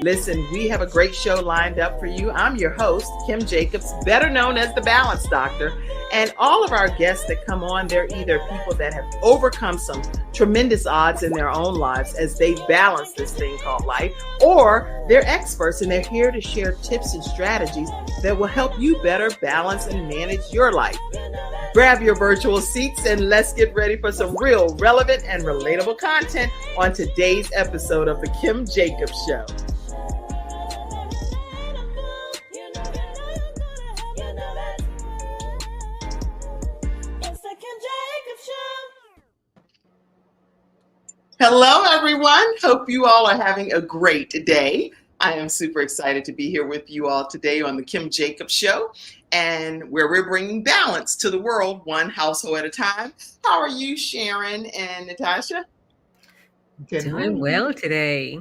Listen, we have a great show lined up for you. I'm your host, Kim Jacobs, better known as the Balance Doctor. And all of our guests that come on, they're either people that have overcome some tremendous odds in their own lives as they balance this thing called life, or they're experts and they're here to share tips and strategies that will help you better balance and manage your life. Grab your virtual seats and let's get ready for some real relevant and relatable content on today's episode of The Kim Jacobs Show. Hello, everyone. Hope you all are having a great day. I am super excited to be here with you all today on the Kim Jacobs Show, and where we're bringing balance to the world, one household at a time. How are you, Sharon and Natasha? Doing well today.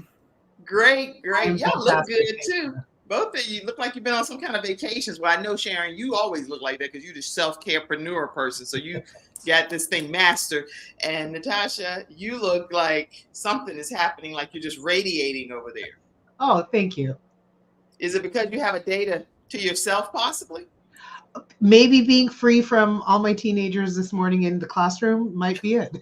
Great. Y'all look good too. Both of you look like you've been on some kind of vacations. Well, I know, Sharon, you always look like that because you're the self-carepreneur person. So you got this thing mastered. And Natasha, you look like something is happening, like you're just radiating over there. Oh, thank you. Is it because you have a day to yourself, possibly? Maybe being free from all my teenagers this morning in the classroom might be it.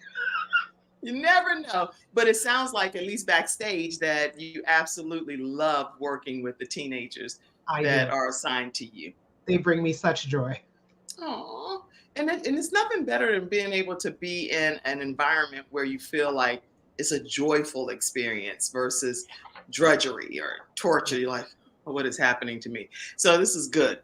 You never know. But it sounds like, at least backstage, that you absolutely love working with the teenagers that are assigned to you. They bring me such joy. Aww. And it's nothing better than being able to be in an environment where you feel like it's a joyful experience versus drudgery or torture. You're like, oh, what is happening to me? So this is good.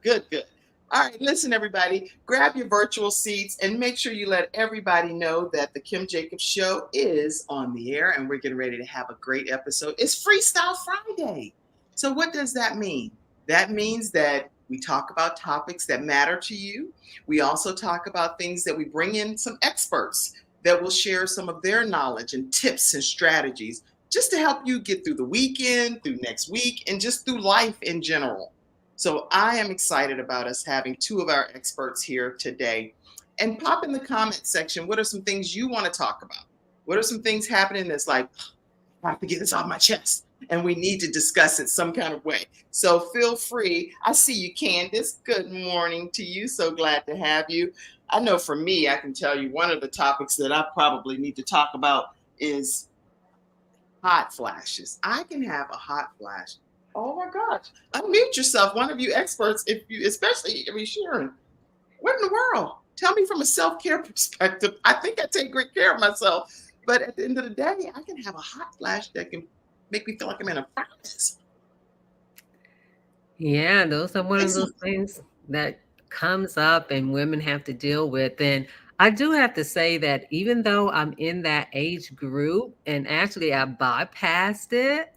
All right, listen, everybody, grab your virtual seats and make sure you let everybody know that the Kim Jacobs Show is on the air and we're getting ready to have a great episode. It's Freestyle Friday. So what does that mean? That means that we talk about topics that matter to you. We also talk about things that we bring in some experts that will share some of their knowledge and tips and strategies just to help you get through the weekend, through next week, and just through life in general. So I am excited about us having two of our experts here today. And pop in the comment section, what are some things you want to talk about? What are some things happening that's like, I have to get this off my chest and we need to discuss it some kind of way. So feel free. I see you, Candace. Good morning to you. So glad to have you. I know for me, I can tell you one of the topics that I probably need to talk about is hot flashes. I can have a hot flash. Oh my gosh. Unmute yourself, one of you experts, especially Sharon. What in the world? Tell me from a self-care perspective. I think I take great care of myself. But at the end of the day, I can have a hot flash that can make me feel like I'm in a furnace. Yeah, those are one of those things that comes up and women have to deal with. And I do have to say that even though I'm in that age group, and actually I bypassed it,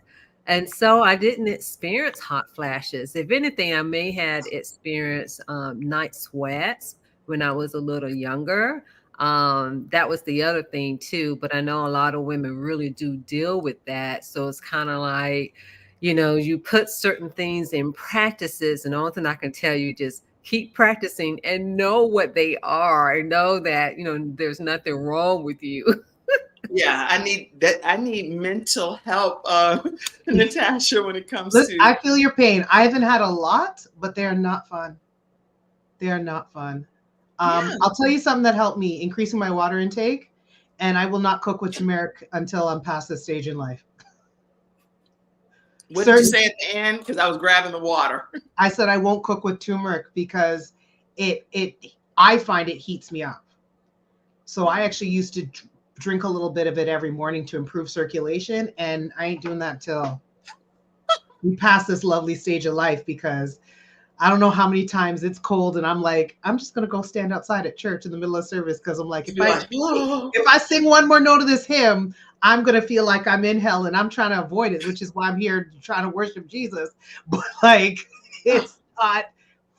and so I didn't experience hot flashes. If anything, I may have experienced night sweats when I was a little younger. That was the other thing too. But I know a lot of women really do deal with that. So it's kind of like, you put certain things in practices, and the only thing I can tell you, just keep practicing and know what they are. Know that, there's nothing wrong with you. Yeah, I need mental help, Natasha, when it comes to. I feel your pain. I haven't had a lot, but they're not fun. I'll tell you something that helped me, increasing my water intake, and I will not cook with turmeric until I'm past this stage in life. What did you say at the end? Because I was grabbing the water. I said I won't cook with turmeric because I find it heats me up. So I actually used to drink a little bit of it every morning to improve circulation. And I ain't doing that till we pass this lovely stage of life, because I don't know how many times it's cold and I'm like, I'm just going to go stand outside at church in the middle of service. Cause I'm like, if I sing one more note of this hymn, I'm going to feel like I'm in hell, and I'm trying to avoid it, which is why I'm here trying to worship Jesus. But like, it's not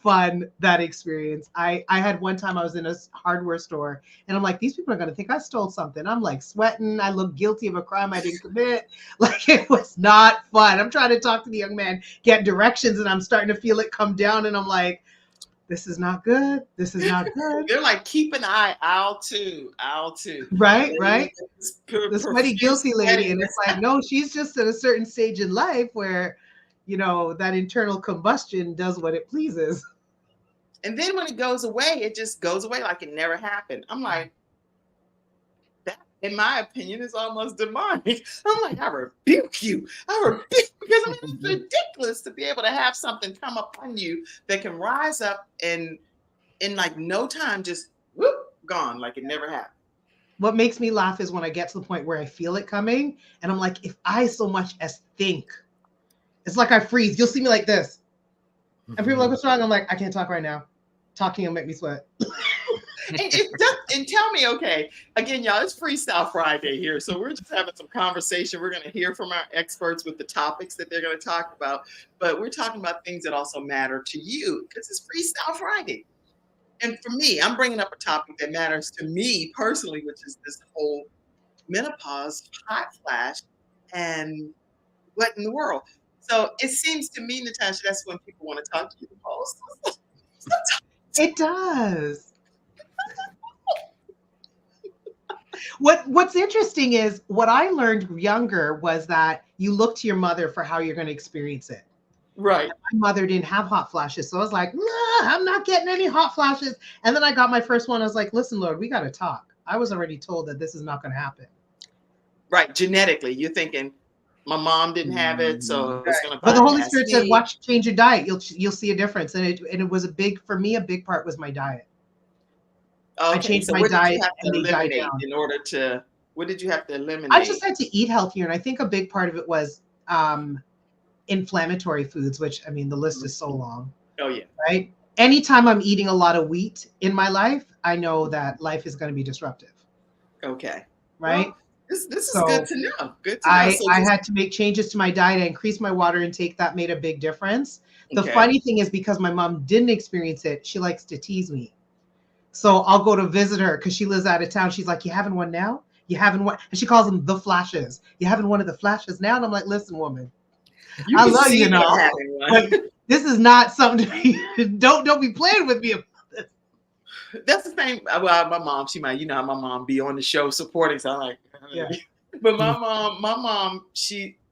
fun, that experience. I had one time I was in a hardware store and I'm like, these people are going to think I stole something. I'm like sweating. I look guilty of a crime I didn't commit. Like, it was not fun. I'm trying to talk to the young man, get directions, and I'm starting to feel it come down. And I'm like, this is not good. This is not good. They're like, keep an eye, aisle two. Right. The sweaty, guilty lady. And it's like, no, she's just at a certain stage in life where that internal combustion does what it pleases. And then when it goes away, it just goes away like it never happened. I'm like, that, in my opinion, is almost demonic. I'm like, I rebuke you. Because I mean, it's ridiculous to be able to have something come upon you that can rise up and in like no time, just whoop, gone, like it never happened. What makes me laugh is when I get to the point where I feel it coming, and I'm like, if I so much as think, it's like I freeze. You'll see me like this. And people are like, what's wrong? I'm like, I can't talk right now. Talking will make me sweat. And tell me, okay, again, y'all, it's Freestyle Friday here. So we're just having some conversation. We're going to hear from our experts with the topics that they're going to talk about. But we're talking about things that also matter to you because it's Freestyle Friday. And for me, I'm bringing up a topic that matters to me personally, which is this whole menopause, hot flash, and what in the world. So it seems to me, Natasha, that's when people want to talk to you the most. It does. What's interesting is what I learned younger was that you look to your mother for how you're going to experience it. Right. My mother didn't have hot flashes. So I was like, nah, I'm not getting any hot flashes. And then I got my first one. I was like, listen, Lord, we got to talk. I was already told that this is not going to happen. Right. Genetically, you're thinking my mom didn't have it. So it's going to But the Holy Spirit said, watch, change your diet. You'll see a difference. And it was a big part was my diet. Okay. I changed so my what diet did you have to and eliminate in order to, what did you have to eliminate? I just had to eat healthier. And I think a big part of it was inflammatory foods, which I mean, the list is so long. Oh yeah. Right. Anytime I'm eating a lot of wheat in my life, I know that life is going to be disruptive. Okay. Right. Well, this is good to know. Good to know. I had to make changes to my diet. I increased my water intake. That made a big difference. The funny thing is, because my mom didn't experience it, she likes to tease me. So I'll go to visit her because she lives out of town. She's like, you having one now? You having one? And she calls them the flashes. You having one of the flashes now? And I'm like, listen, woman, I love you and all, but this is not something to be, don't be playing with me about this. That's the same. Well, my mom, she might, how my mom be on the show supporting. So I'm like, yeah. But my mom,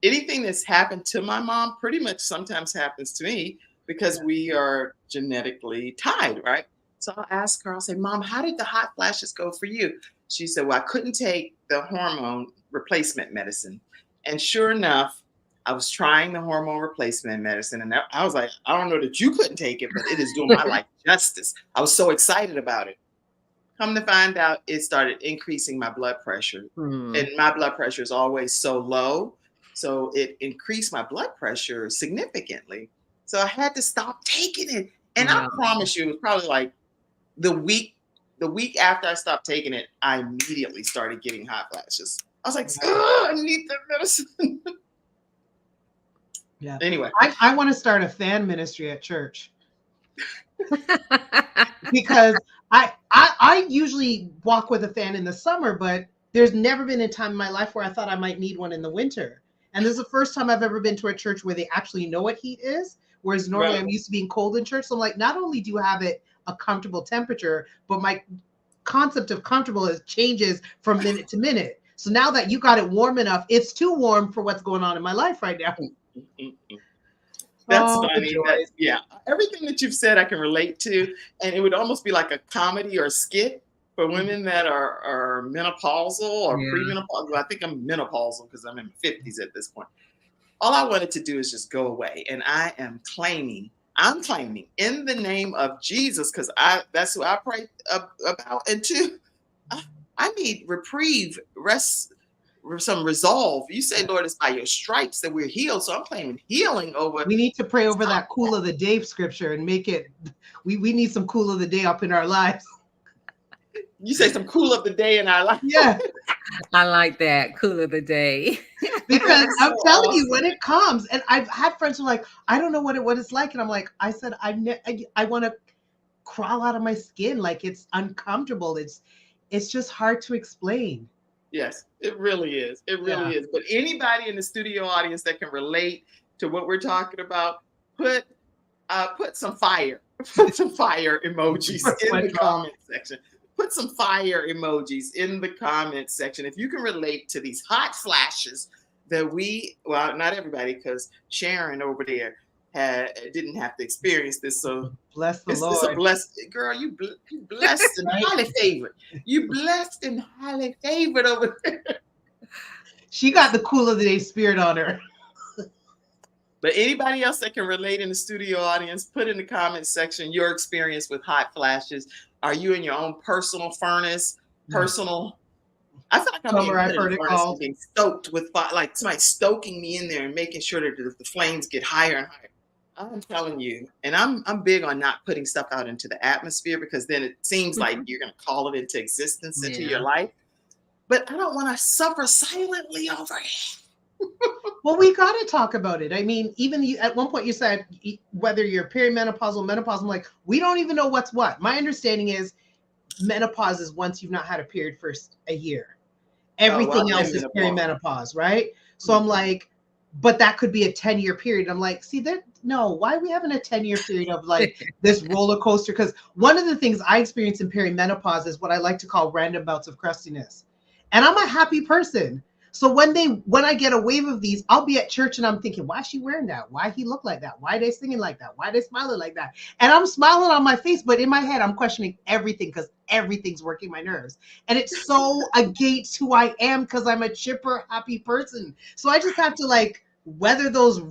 anything that's happened to my mom pretty much sometimes happens to me because we are genetically tied, right? So I'll ask her, I'll say, Mom, how did the hot flashes go for you? She said, well, I couldn't take the hormone replacement medicine. And sure enough, I was trying the hormone replacement medicine. And I was like, I don't know that you couldn't take it, but it is doing my life justice. I was so excited about it. Come to find out, it started increasing my blood pressure. And my blood pressure is always so low. So it increased my blood pressure significantly. So I had to stop taking it. And I promise you, it was probably like the week after I stopped taking it, I immediately started getting hot flashes. I was like, I need that medicine. Yeah. Anyway, I want to start a fan ministry at church because I usually walk with a fan in the summer, but there's never been a time in my life where I thought I might need one in the winter. And this is the first time I've ever been to a church where they actually know what heat is. Whereas normally I'm used to being cold in church. So I'm like, not only do you have it a comfortable temperature, but my concept of comfortable changes from minute to minute. So now that you got it warm enough, it's too warm for what's going on in my life right now. That's funny. Everything that you've said I can relate to. And it would almost be like a comedy or a skit for women that are menopausal or premenopausal. Well, I think I'm menopausal because I'm in my 50s at this point. All I wanted to do is just go away. And I'm claiming in the name of Jesus, because that's who I pray about. And two, I need reprieve, rest, some resolve. You say, Lord, it's by your stripes that we're healed. So I'm claiming healing over. We need to pray over that cool of the day scripture and make it, we need some cool of the day up in our lives. You say some cool of the day in our life. Yeah. I like that. Cool of the day. Because I'm telling you, when it comes, and I've had friends who are like, I don't know what it's like. And I'm like, I said, I want to crawl out of my skin. Like, it's uncomfortable. It's just hard to explain. Yes, it really is. It really is. But anybody in the studio audience that can relate to what we're talking about, put some fire. Put some fire emojis in the comment section. Put some fire emojis in the comment section. If you can relate to these hot flashes that well, not everybody, because Sharon over there didn't have to experience this. So Bless the it's Lord. a blessed girl. You blessed and Right? highly favored. You blessed and highly favored over there. She got the cool of the day spirit on her. But anybody else that can relate in the studio audience, put in the comment section your experience with hot flashes. Are you in your own personal furnace? Personal. I feel like I'm being put in the furnace and being stoked with fire, like somebody stoking me in there and making sure that the flames get higher and higher. I'm telling you, and I'm big on not putting stuff out into the atmosphere, because then it seems like you're going to call it into existence, into your life. But I don't want to suffer silently over it. Well, we got to talk about it. I mean, even you, at one point you said whether you're perimenopausal, menopausal, I'm like, we don't even know what's what. My understanding is menopause is once you've not had a period for a year. Everything else is perimenopause, right? So I'm like, but that could be a 10-year period. I'm like, see that? No, why are we having a 10-year period of like this roller coaster? Because one of the things I experience in perimenopause is what I like to call random bouts of crustiness. And I'm a happy person. So when I get a wave of these, I'll be at church and I'm thinking, why is she wearing that? Why he look like that? Why are they singing like that? Why are they smiling like that? And I'm smiling on my face, but in my head, I'm questioning everything because everything's working my nerves. And it's so against who I am because I'm a chipper, happy person. So I just have to like weather those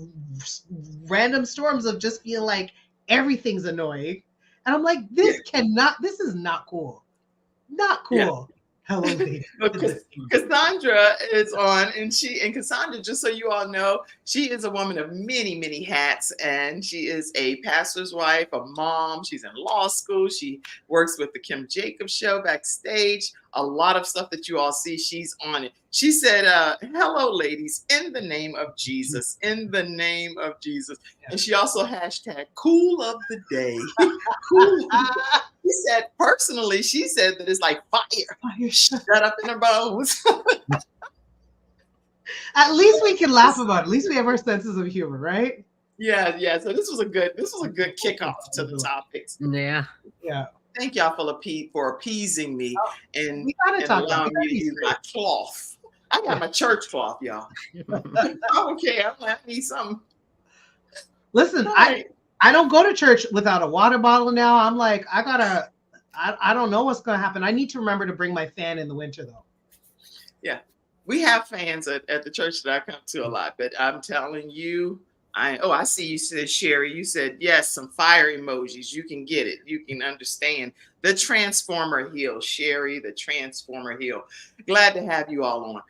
random storms of just feeling like everything's annoying. And I'm like, this is not cool. Not cool. Yeah. Hello, lady. Cassandra is on, and Cassandra, just so you all know, she is a woman of many, many hats, and she is a pastor's wife, a mom. She's in law school. She works with the Kim Jacobs show backstage. A lot of stuff that you all see, she's on it. She said, hello, ladies, in the name of Jesus, in the name of Jesus. And she also hashtag cool of the day. Cool. She said, personally, she said that it's like fire shut up in her bones. At least we can laugh about it. At least we have our senses of humor, right? Yeah. So this was a good kickoff to the topics. Yeah. Thank y'all for appeasing me and we gotta talk allowing me to use my cloth. I got my church cloth, y'all. Okay, I need something. Listen, I don't go to church without a water bottle now. I'm like, I don't know what's gonna happen. I need to remember to bring my fan in the winter though. Yeah, we have fans at the church that I come to a lot, but I'm telling you, I see you said, Sherry, you said, yes, some fire emojis. You can get it. You can understand the Transformer Hill, Sherry, the Transformer Hill. Glad to have you all on.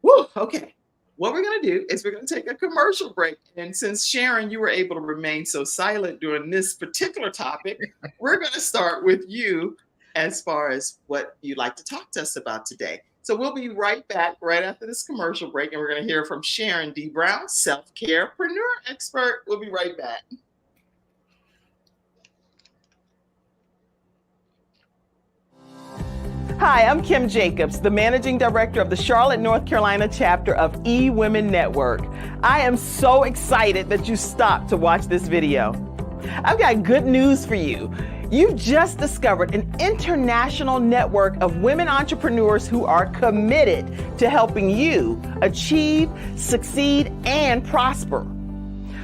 Woo, okay. What we're going to do is we're going to take a commercial break. And since Sharon, you were able to remain so silent during this particular topic, we're going to start with you as far as what you'd like to talk to us about today. So we'll be right back right after this commercial break, and we're going to hear from Sharon D. Brown, Self-Carepreneur Expert. We'll be right back. Hi, I'm Kim Jacobs, the Managing Director of the Charlotte, North Carolina chapter of eWomen Network. I am so excited that you stopped to watch this video. I've got good news for you. You've just discovered an international network of women entrepreneurs who are committed to helping you achieve, succeed, and prosper.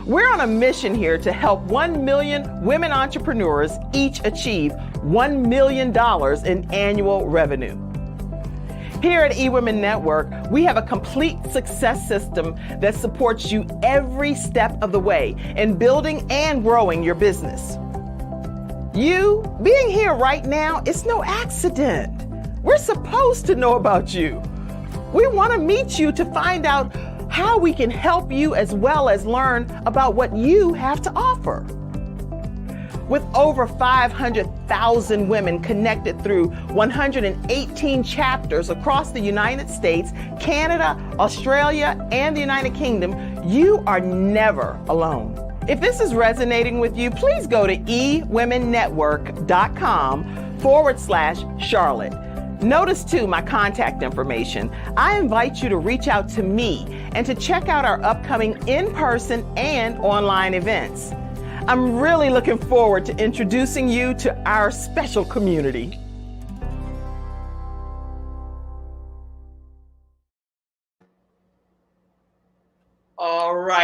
We're on a mission here to help 1 million women entrepreneurs each achieve $1 million in annual revenue. Here at eWomen Network, we have a complete success system that supports you every step of the way in building and growing your business. You being here right now is no accident. We're supposed to know about you. We want to meet you to find out how we can help you as well as learn about what you have to offer. With over 500,000 women connected through 118 chapters across the United States, Canada, Australia, and the United Kingdom, you are never alone. If this is resonating with you, please go to ewomennetwork.com/Charlotte. Notice too my contact information. I invite you to reach out to me and to check out our upcoming in-person and online events. I'm really looking forward to introducing you to our special community.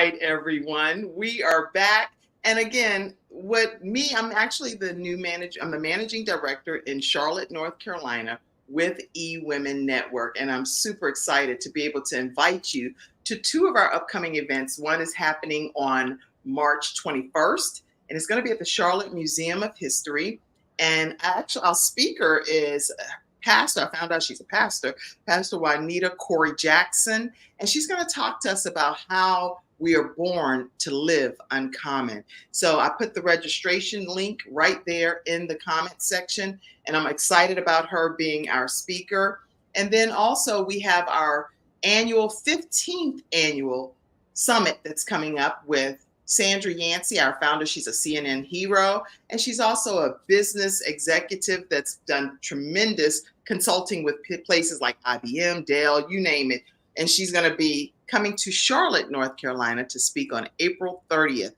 right, everyone. We are back. And again, I'm actually the new manager. I'm the managing director in Charlotte, North Carolina with eWomen Network. And I'm super excited to be able to invite you to two of our upcoming events. One is happening on March 21st, and it's going to be at the Charlotte Museum of History. And actually, our speaker is pastor. I found out she's a pastor, Pastor Juanita Corey Jackson. And she's going to talk to us about how we are born to live uncommon. So I put the registration link right there in the comment section, and I'm excited about her being our speaker. And then also we have our 15th annual summit that's coming up with Sandra Yancey, our founder. She's a CNN hero, and she's also a business executive that's done tremendous consulting with places like IBM, Dell, you name it. And she's going to be coming to Charlotte, North Carolina to speak on April 30th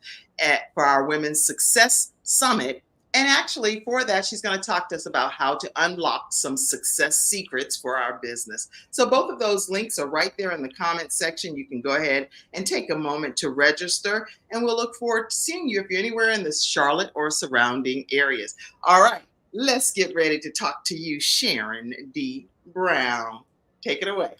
for our Women's Success Summit. And actually for that, she's going to talk to us about how to unlock some success secrets for our business. So both of those links are right there in the comment section. You can go ahead and take a moment to register, and we'll look forward to seeing you if you're anywhere in the Charlotte or surrounding areas. All right, let's get ready to talk to you, Sharon D. Brown. Take it away.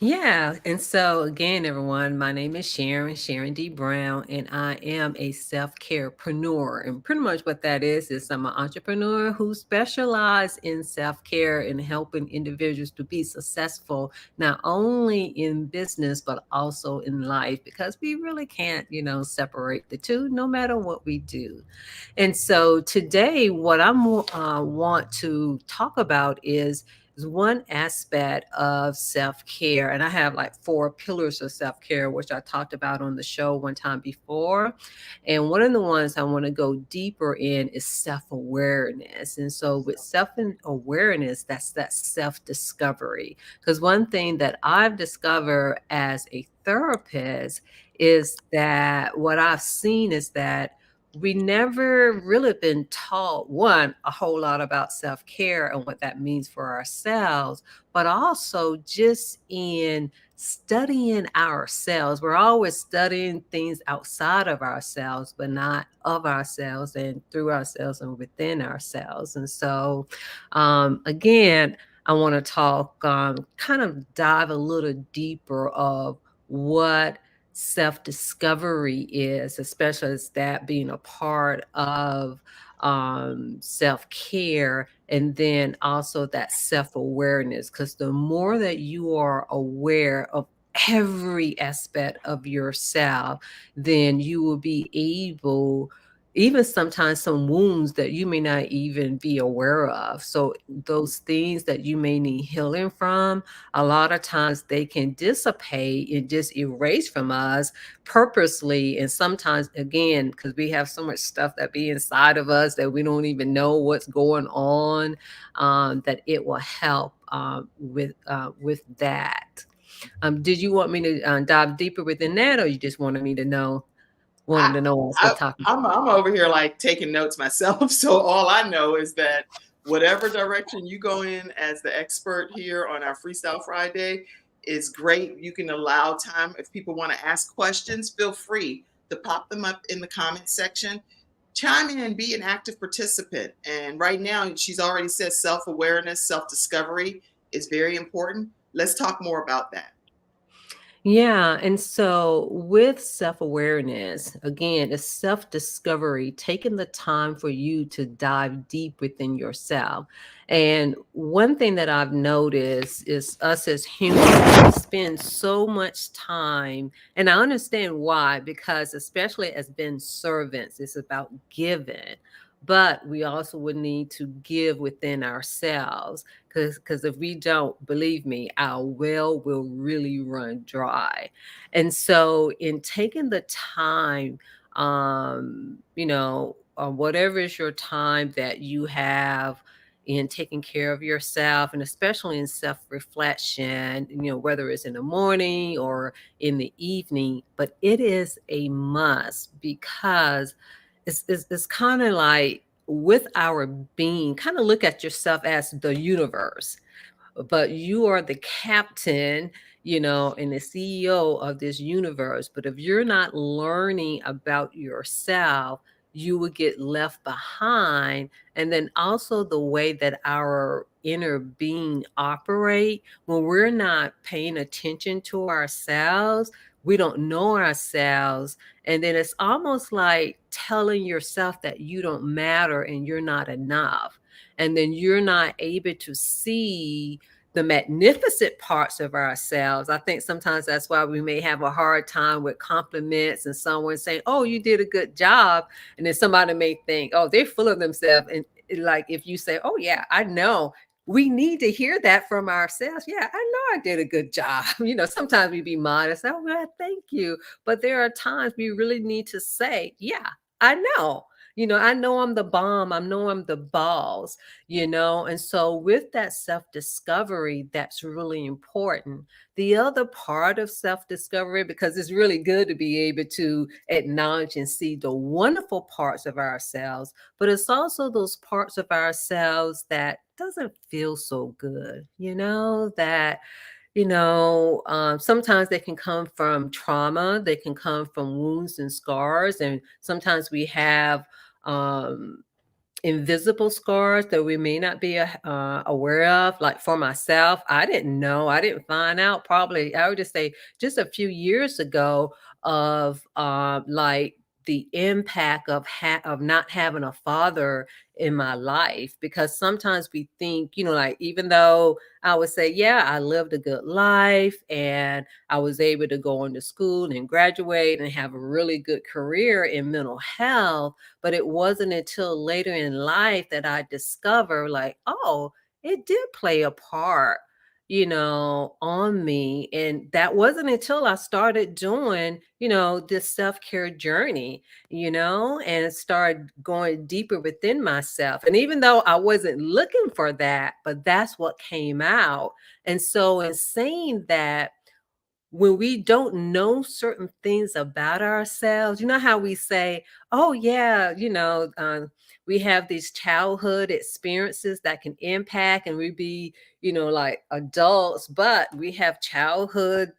Yeah. And so again, everyone, my name is Sharon D. Brown, and I am a self-carepreneur. And pretty much what that is I'm an entrepreneur who specializes in self-care and helping individuals to be successful, not only in business, but also in life, because we really can't, separate the two, no matter what we do. And so today, what I want to talk about is one aspect of self-care. And I have like 4 pillars of self-care, which I talked about on the show one time before. And one of the ones I want to go deeper in is self-awareness. And so with self-awareness, that's that self-discovery. Because one thing that I've discovered as a therapist is that what I've seen is that we never really been taught, one, a whole lot about self-care and what that means for ourselves, but also just in studying ourselves. We're always studying things outside of ourselves, but not of ourselves and through ourselves and within ourselves. And so, again, I want to talk, kind of dive a little deeper of what self-discovery is, especially as that being a part of self-care, and then also that self-awareness, because the more that you are aware of every aspect of yourself, then you will be able, even sometimes some wounds that you may not even be aware of. So those things that you may need healing from, a lot of times they can dissipate and just erase from us purposely. And sometimes, again, because we have so much stuff that be inside of us that we don't even know what's going on, that it will help with that. Did you want me to dive deeper within that, or you just wanted me to know? Wanted to know what I was talking about. I'm over here like taking notes myself. So all I know is that whatever direction you go in as the expert here on our Freestyle Friday is great. You can allow time. If people want to ask questions, feel free to pop them up in the comment section. Chime in and be an active participant. And right now, she's already said self-awareness, self-discovery is very important. Let's talk more about that. Yeah. And so with self-awareness, again, it's self-discovery, taking the time for you to dive deep within yourself. And one thing that I've noticed is us as humans, we spend so much time, and I understand why, because especially as being servants, it's about giving. But we also would need to give within ourselves, because if we don't, believe me, our well will really run dry. And so in taking the time, whatever is your time that you have in taking care of yourself, and especially in self-reflection, whether it's in the morning or in the evening, but it is a must, because it's kind of like with our being, kind of look at yourself as the universe, but you are the captain, and the CEO of this universe. But if you're not learning about yourself, you will get left behind. And then also the way that our inner being operate, when we're not paying attention to ourselves, we don't know ourselves. And then it's almost like telling yourself that you don't matter and you're not enough. And then you're not able to see the magnificent parts of ourselves. I think sometimes that's why we may have a hard time with compliments and someone saying, "Oh, you did a good job." And then somebody may think, "Oh, they're full of themselves." And like if you say, "Oh, yeah, I know." We need to hear that from ourselves. Yeah, I know I did a good job. Sometimes we be modest. Oh, well, thank you. But there are times we really need to say, yeah, I know. I know I'm the bomb. I know I'm the boss, And so with that self-discovery, that's really important. The other part of self-discovery, because it's really good to be able to acknowledge and see the wonderful parts of ourselves, but it's also those parts of ourselves that doesn't feel so good, sometimes they can come from trauma, they can come from wounds and scars, and sometimes we have um, invisible scars that we may not be aware of. Like for myself, I didn't know, I didn't find out probably, I would just say just a few years ago of like the impact of not having a father in my life. Because sometimes we think, like even though I would say, yeah, I lived a good life and I was able to go into school and graduate and have a really good career in mental health, but it wasn't until later in life that I discovered, like, oh, it did play a part, on me. And that wasn't until I started doing, this self-care journey, and started going deeper within myself. And even though I wasn't looking for that, but that's what came out. And so in saying that, when we don't know certain things about ourselves, you know how we say, oh, yeah, we have these childhood experiences that can impact and we be, like adults, but we have childhood,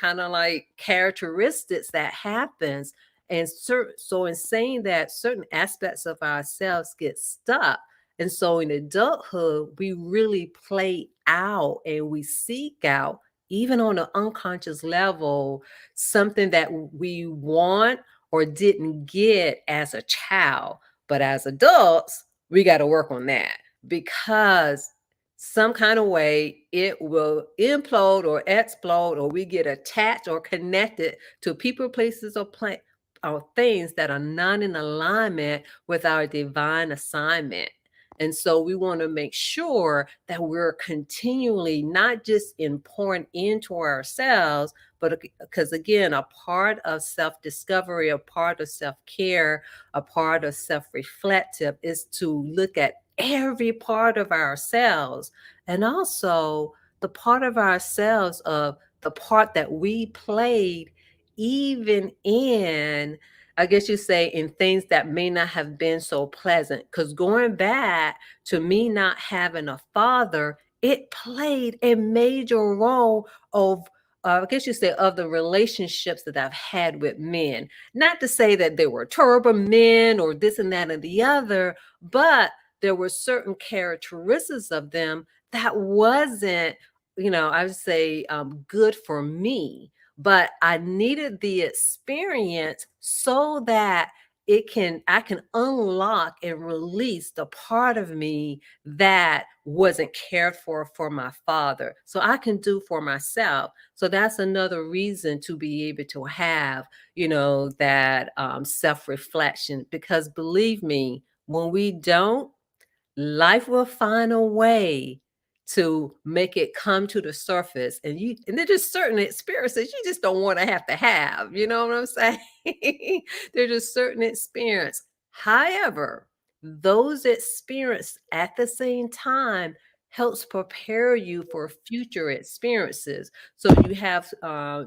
kind of like characteristics that happens. And so in saying that, certain aspects of ourselves get stuck. And so in adulthood, we really play out and we seek out, even on an unconscious level, something that we want or didn't get as a child. But as adults, we got to work on that, because some kind of way it will implode or explode, or we get attached or connected to people, places, or things that are not in alignment with our divine assignment. And so we want to make sure that we're continually not just pouring into ourselves, but because again, a part of self-discovery, a part of self-care, a part of self-reflective is to look at every part of ourselves, and also the part of ourselves of the part that we played, even in, I guess you say, in things that may not have been so pleasant. Because going back to me not having a father, it played a major role of, I guess you say, of the relationships that I've had with men. Not to say that they were terrible men or this and that and the other, but there were certain characteristics of them that wasn't, I would say, good for me. But I needed the experience so that I can unlock and release the part of me that wasn't cared for my father, so I can do for myself. So that's another reason to be able to have, that self-reflection, because believe me, when we don't, life will find a way to make it come to the surface. And there's just certain experiences you just don't want to have. You know what I'm saying? There's just certain experience. However, those experiences at the same time helps prepare you for future experiences. So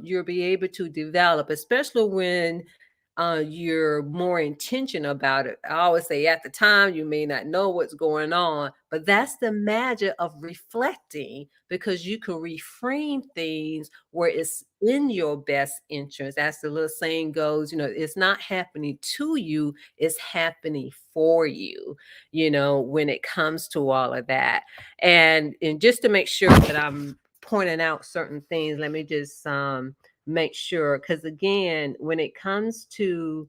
you'll be able to develop, especially when you're more intentional about it. I always say at the time you may not know what's going on, but that's the magic of reflecting, because you can reframe things where it's in your best interest. As the little saying goes, it's not happening to you, it's happening for you, when it comes to all of that. And just to make sure that I'm pointing out certain things, let me just make sure, because again, when it comes to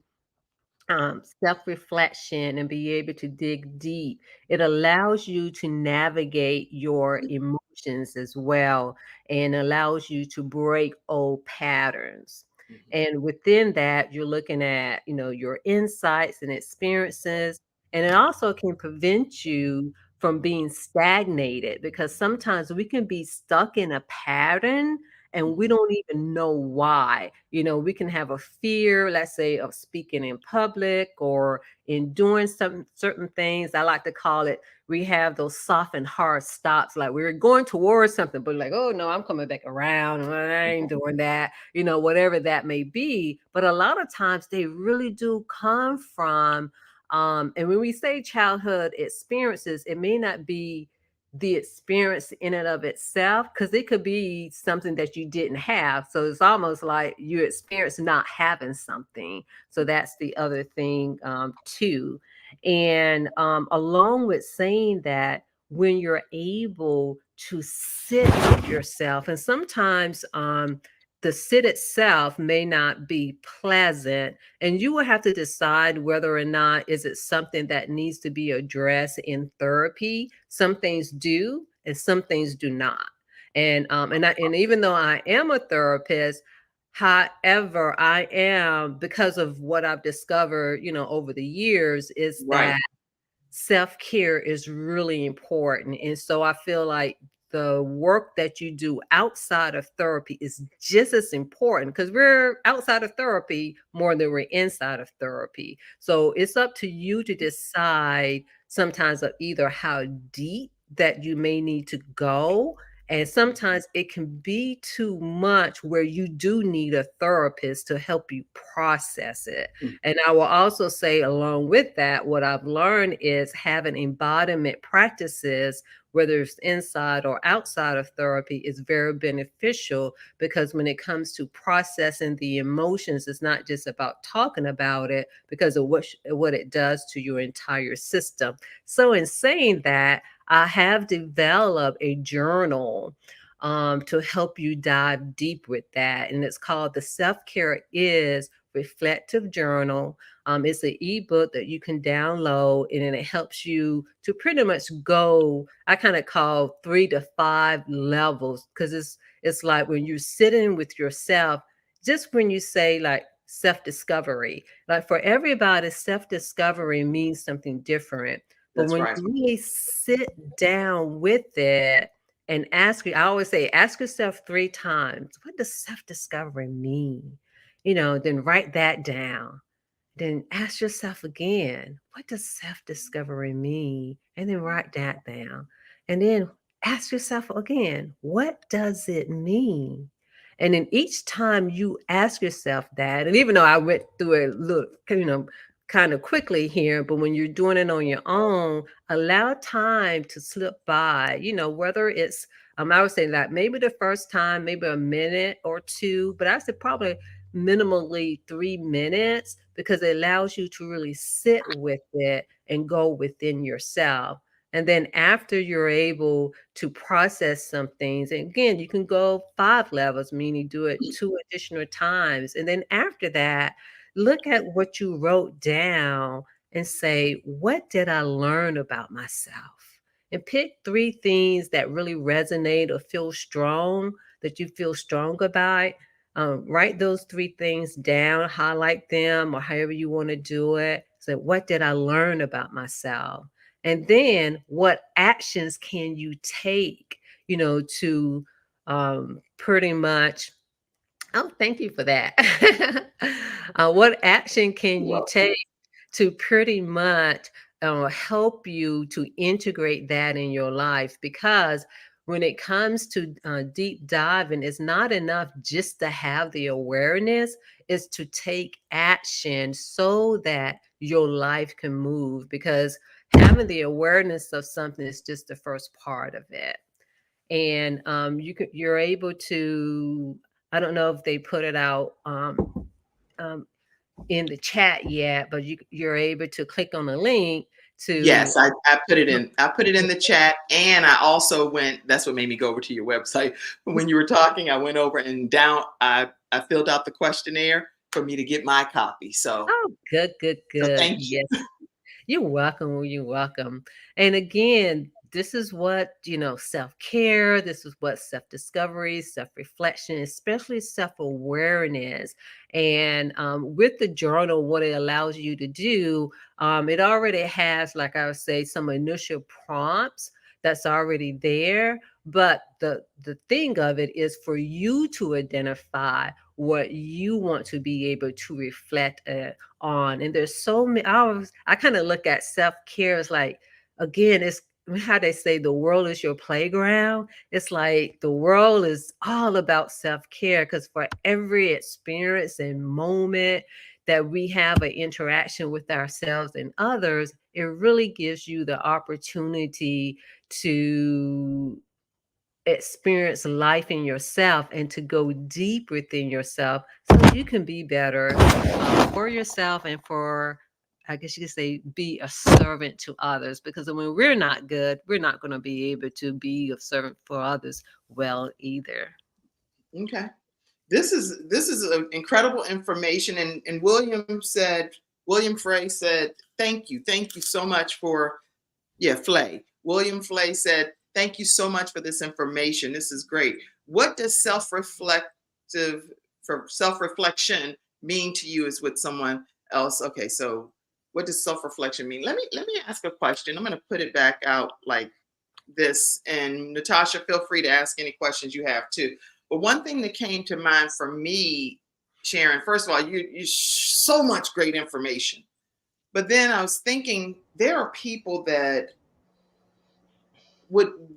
self-reflection and be able to dig deep, it allows you to navigate your emotions as well, and allows you to break old patterns. And within that, you're looking at, your insights and experiences, and it also can prevent you from being stagnated, because sometimes we can be stuck in a pattern and we don't even know why. We can have a fear, let's say, of speaking in public or in doing some certain things. I like to call it, we have those soft and hard stops. Like we're going towards something, but like, oh no, I'm coming back around. I ain't doing that, whatever that may be. But a lot of times they really do come from, and when we say childhood experiences, it may not be the experience in and of itself, because it could be something that you didn't have. So it's almost like you experience not having something. So that's the other thing too. And along with saying that, when you're able to sit with yourself, and sometimes the sit itself may not be pleasant, and you will have to decide whether or not is it something that needs to be addressed in therapy. Some things do and some things do not. And even though I am a therapist, however, I am, because of what I've discovered, over the years, is that self-care is really important. And so I feel like the work that you do outside of therapy is just as important, because we're outside of therapy more than we're inside of therapy. So it's up to you to decide sometimes of either how deep that you may need to go. And sometimes it can be too much where you do need a therapist to help you process it. And I will also say, along with that, what I've learned is having embodiment practices, whether it's inside or outside of therapy, is very beneficial, because when it comes to processing the emotions, it's not just about talking about it, because of what it does to your entire system. So in saying that, I have developed a journal to help you dive deep with that. And it's called the Self-Care is Reflective Journal. It's an ebook that you can download, and then it helps you to pretty much go, I kind of call 3 to 5 levels, because it's like when you're sitting with yourself, just when you say like self-discovery, like for everybody, self-discovery means something different. But when you really sit down with it and I always say, ask yourself 3 times, what does self-discovery mean? Then write that down. Then ask yourself again, what does self-discovery mean? And then write that down. And then ask yourself again, what does it mean? And then each time you ask yourself that, and even though I went through it, kind of quickly here, but when you're doing it on your own, allow time to slip by, whether it's, I would say that maybe the first time, maybe a minute or 2, but I said probably minimally 3 minutes, because it allows you to really sit with it and go within yourself. And then after you're able to process some things, and again, you can go 5 levels, meaning do it 2 additional times. And then after that, look at what you wrote down and say, what did I learn about myself? And pick 3 things that really resonate or feel strong, that you feel strong about. Write those 3 things down, highlight them, or however you want to do it. So what did I learn about myself? And then what actions can you take, to pretty much, oh, thank you for that. What action can you take to pretty much help you to integrate that in your life? Because when it comes to deep diving, it's not enough just to have the awareness. It's to take action so that your life can move, because having the awareness of something is just the first part of it. And you're able to, I don't know if they put it out um, in the chat yet, but you're able to click on the link to. Yes, I put it in. I put it in the chat, and I also went. That's what made me go over to your website. When you were talking, I went over and down. I filled out the questionnaire for me to get my copy. So, Oh, good, good, so good. thank you. Yes. You're welcome. You're welcome. And again, this is what, self-care, this is what self-discovery, self-reflection, especially self-awareness. And with the journal, what it allows you to do, it already has, like I would say, some initial prompts that's already there. But the thing of it is for you to identify what you want to be able to reflect on. And there's so many. I kind of look at self-care as like, again, it's how they say the world is your playground. It's like the world is all about self-care, because for every experience and moment that we have an interaction with ourselves and others, it really gives you the opportunity to experience life in yourself and to go deep within yourself so you can be better for yourself and for, I guess you could say, be a servant to others. Because when we're not good, we're not going to be able to be a servant for others well either. Okay. This is incredible information. And William Frey said, thank you so much for, Flay. William Flay said, thank you so much for this information. This is great. What does self-reflection mean to you? Is with someone else. Okay, so what does self-reflection mean? Let me ask a question. I'm going to put it back out like this. And Natasha, feel free to ask any questions you have too. But one thing that came to mind for me, Sharon, first of all, you so much great information. But then I was thinking, there are people that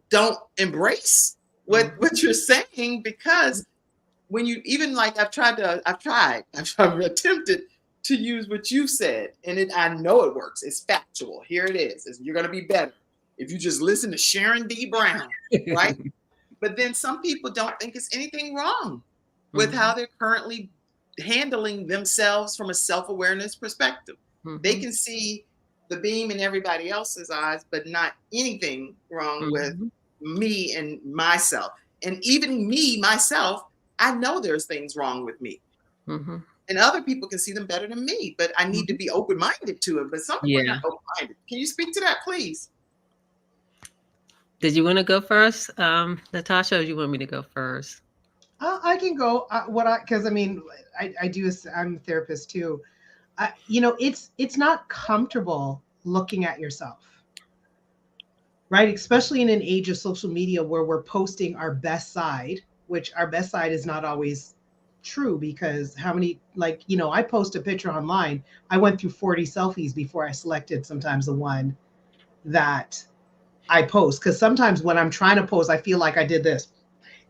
don't embrace what you're saying, because when you, even like I've attempted to use what you said, and I know it works. It's factual. Here it is. You're going to be better if you just listen to Sharon D. Brown, right? But then some people don't think it's anything wrong with how they're currently handling themselves from a self-awareness perspective. They can see the beam in everybody else's eyes, but not anything wrong with me and myself. And even me, myself, I know there's things wrong with me. And other people can see them better than me, but I need to be open-minded to it. But some people are not open-minded. Can you speak to that, please? Did you want to go first, Natasha, or do you want me to go first? I can go. Because I mean, I do. I'm a therapist too. It's not comfortable looking at yourself, right? Especially in an age of social media where we're posting our best side, which our best side is not always true, because how many, I post a picture online. I went through 40 selfies before I selected sometimes the one that I post. Because sometimes when I'm trying to post, I feel like I did this.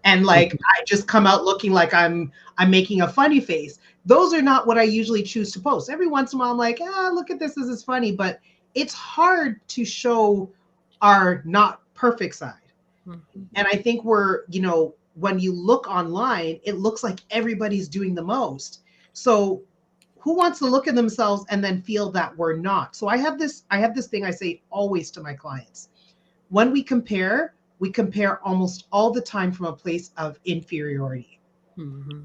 And I just come out looking like I'm making a funny face. Those are not what I usually choose to post. Every once in a while, I'm like, look at this. This is funny. But it's hard to show our not perfect side. And I think when you look online, it looks like everybody's doing the most. So who wants to look at themselves and then feel that we're not? So I have this thing I say always to my clients. When we compare almost all the time from a place of inferiority.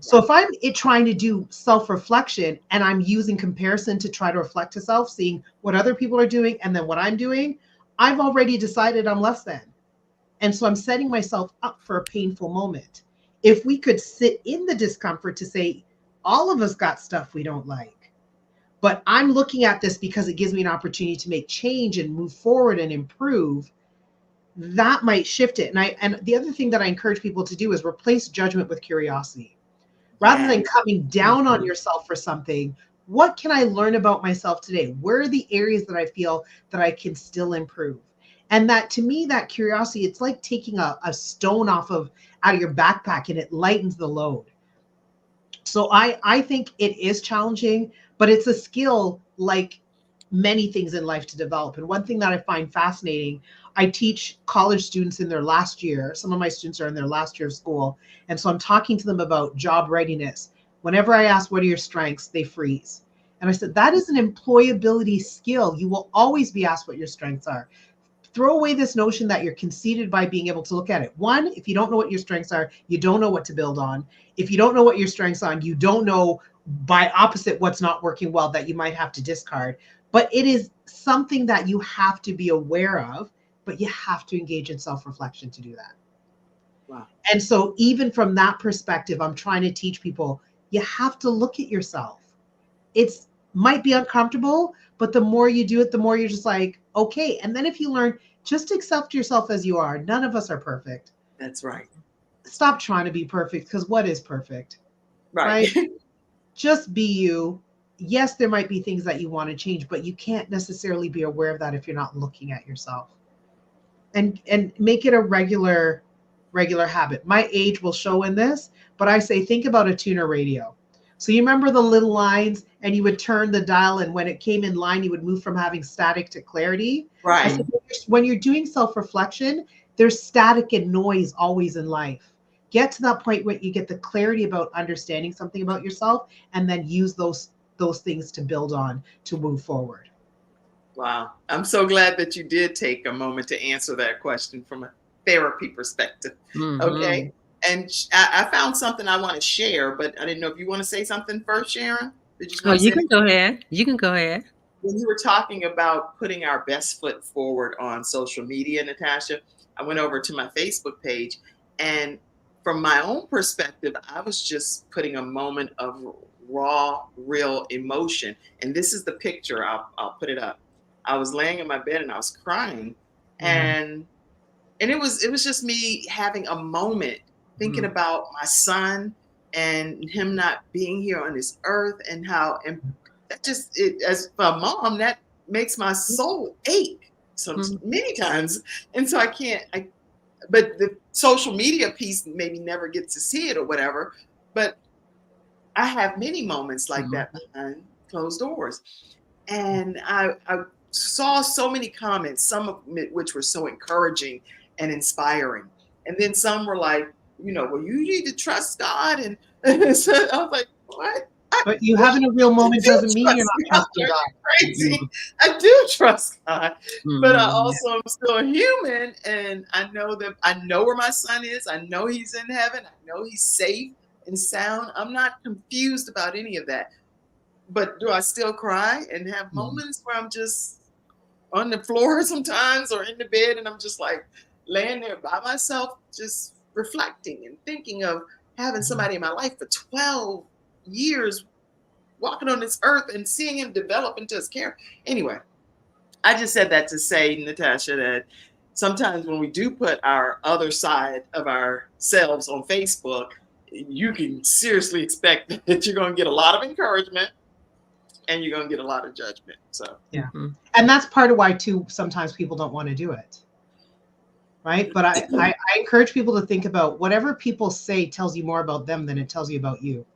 So if I'm trying to do self-reflection and I'm using comparison to try to reflect to self, seeing what other people are doing and then what I'm doing, I've already decided I'm less than. And so I'm setting myself up for a painful moment. If we could sit in the discomfort to say, all of us got stuff we don't like, but I'm looking at this because it gives me an opportunity to make change and move forward and improve, that might shift it. And the other thing that I encourage people to do is replace judgment with curiosity. Rather than coming down on yourself for something, what can I learn about myself today? Where are the areas that I feel that I can still improve? And that, to me, that curiosity, it's like taking a stone out of your backpack, and it lightens the load. So I think it is challenging, but it's a skill like many things in life to develop. And one thing that I find fascinating, I teach college students in their last year. Some of my students are in their last year of school. And so I'm talking to them about job readiness. Whenever I ask, what are your strengths? They freeze. And I said, that is an employability skill. You will always be asked what your strengths are. Throw away this notion that you're conceited by being able to look at it. One, if you don't know what your strengths are, you don't know what to build on. If you don't know what your strengths are, you don't know, by opposite, what's not working well that you might have to discard. But it is something that you have to be aware of, but you have to engage in self-reflection to do that. Wow. And so even from that perspective, I'm trying to teach people, you have to look at yourself. It's might be uncomfortable, but the more you do it, the more you're just like, okay. And then if you learn, just accept yourself as you are. None of us are perfect. That's right. Stop trying to be perfect, because what is perfect? Right. Just be you. Yes, there might be things that you want to change, but you can't necessarily be aware of that if you're not looking at yourself. And make it a regular habit. My age will show in this, but I say, think about a tuner radio. So you remember the little lines, and you would turn the dial, and when it came in line, you would move from having static to clarity. Right. I said, when you're doing self-reflection, there's static and noise always in life. Get to that point where you get the clarity about understanding something about yourself, and then use those things to build on to move forward. Wow. I'm so glad that you did take a moment to answer that question from a therapy perspective. Mm-hmm. Okay. And I found something I want to share, but I didn't know if you want to say something first, Sharon. Did you? Oh, you can go ahead. You can go ahead. When you were talking about putting our best foot forward on social media, Natasha, I went over to my Facebook page, and from my own perspective, I was just putting a moment of raw, real emotion. And this is the picture. I'll put it up. I was laying in my bed and I was crying, and it was just me having a moment, thinking about my son and him not being here on this earth, and how, and that just, as a mom, that makes my soul ache so many times. And so but the social media piece maybe never gets to see it or whatever, but I have many moments like that behind closed doors. And I saw so many comments, some of which were so encouraging and inspiring. And then some were like, well, you need to trust God. And so I was like, what? But you having a real moment doesn't mean you're not trusting God. Crazy. I do trust God, but I also am still a human, and I know where my son is. I know he's in heaven. I know he's safe and sound. I'm not confused about any of that. But do I still cry and have moments where I'm just on the floor sometimes, or in the bed, and I'm just like laying there by myself, just reflecting and thinking of having somebody in my life for 12 years walking on this earth and seeing him develop into his character. Anyway, I just said that to say, Natasha, that sometimes when we do put our other side of ourselves on Facebook, you can seriously expect that you're going to get a lot of encouragement and you're going to get a lot of judgment. So, yeah. And that's part of why too, sometimes people don't want to do it. Right. But I encourage people to think about whatever people say tells you more about them than it tells you about you.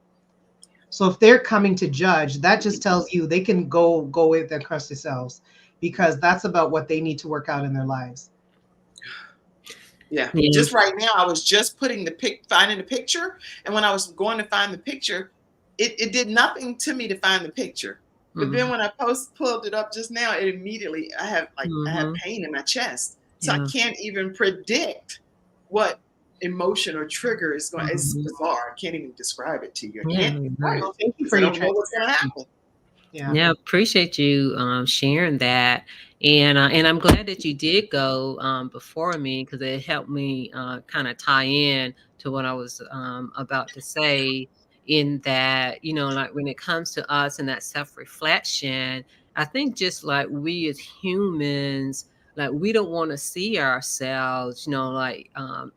So if they're coming to judge, that just tells you they can go with their crusty selves, because that's about what they need to work out in their lives. Yeah. Just right now, I was just finding the picture. And when I was going to find the picture, it did nothing to me to find the picture. But then when I pulled it up just now, it immediately, I have pain in my chest. So I can't even predict what emotion or trigger is going. It's bizarre. I can't even describe it to you. I can't. Well, thank you for your know what's going to happen. Yeah, appreciate you sharing that, and I'm glad that you did go before me, because it helped me kind of tie in to what I was about to say. In that, like when it comes to us and that self-reflection, I think just like we as humans, like we don't want to see ourselves, like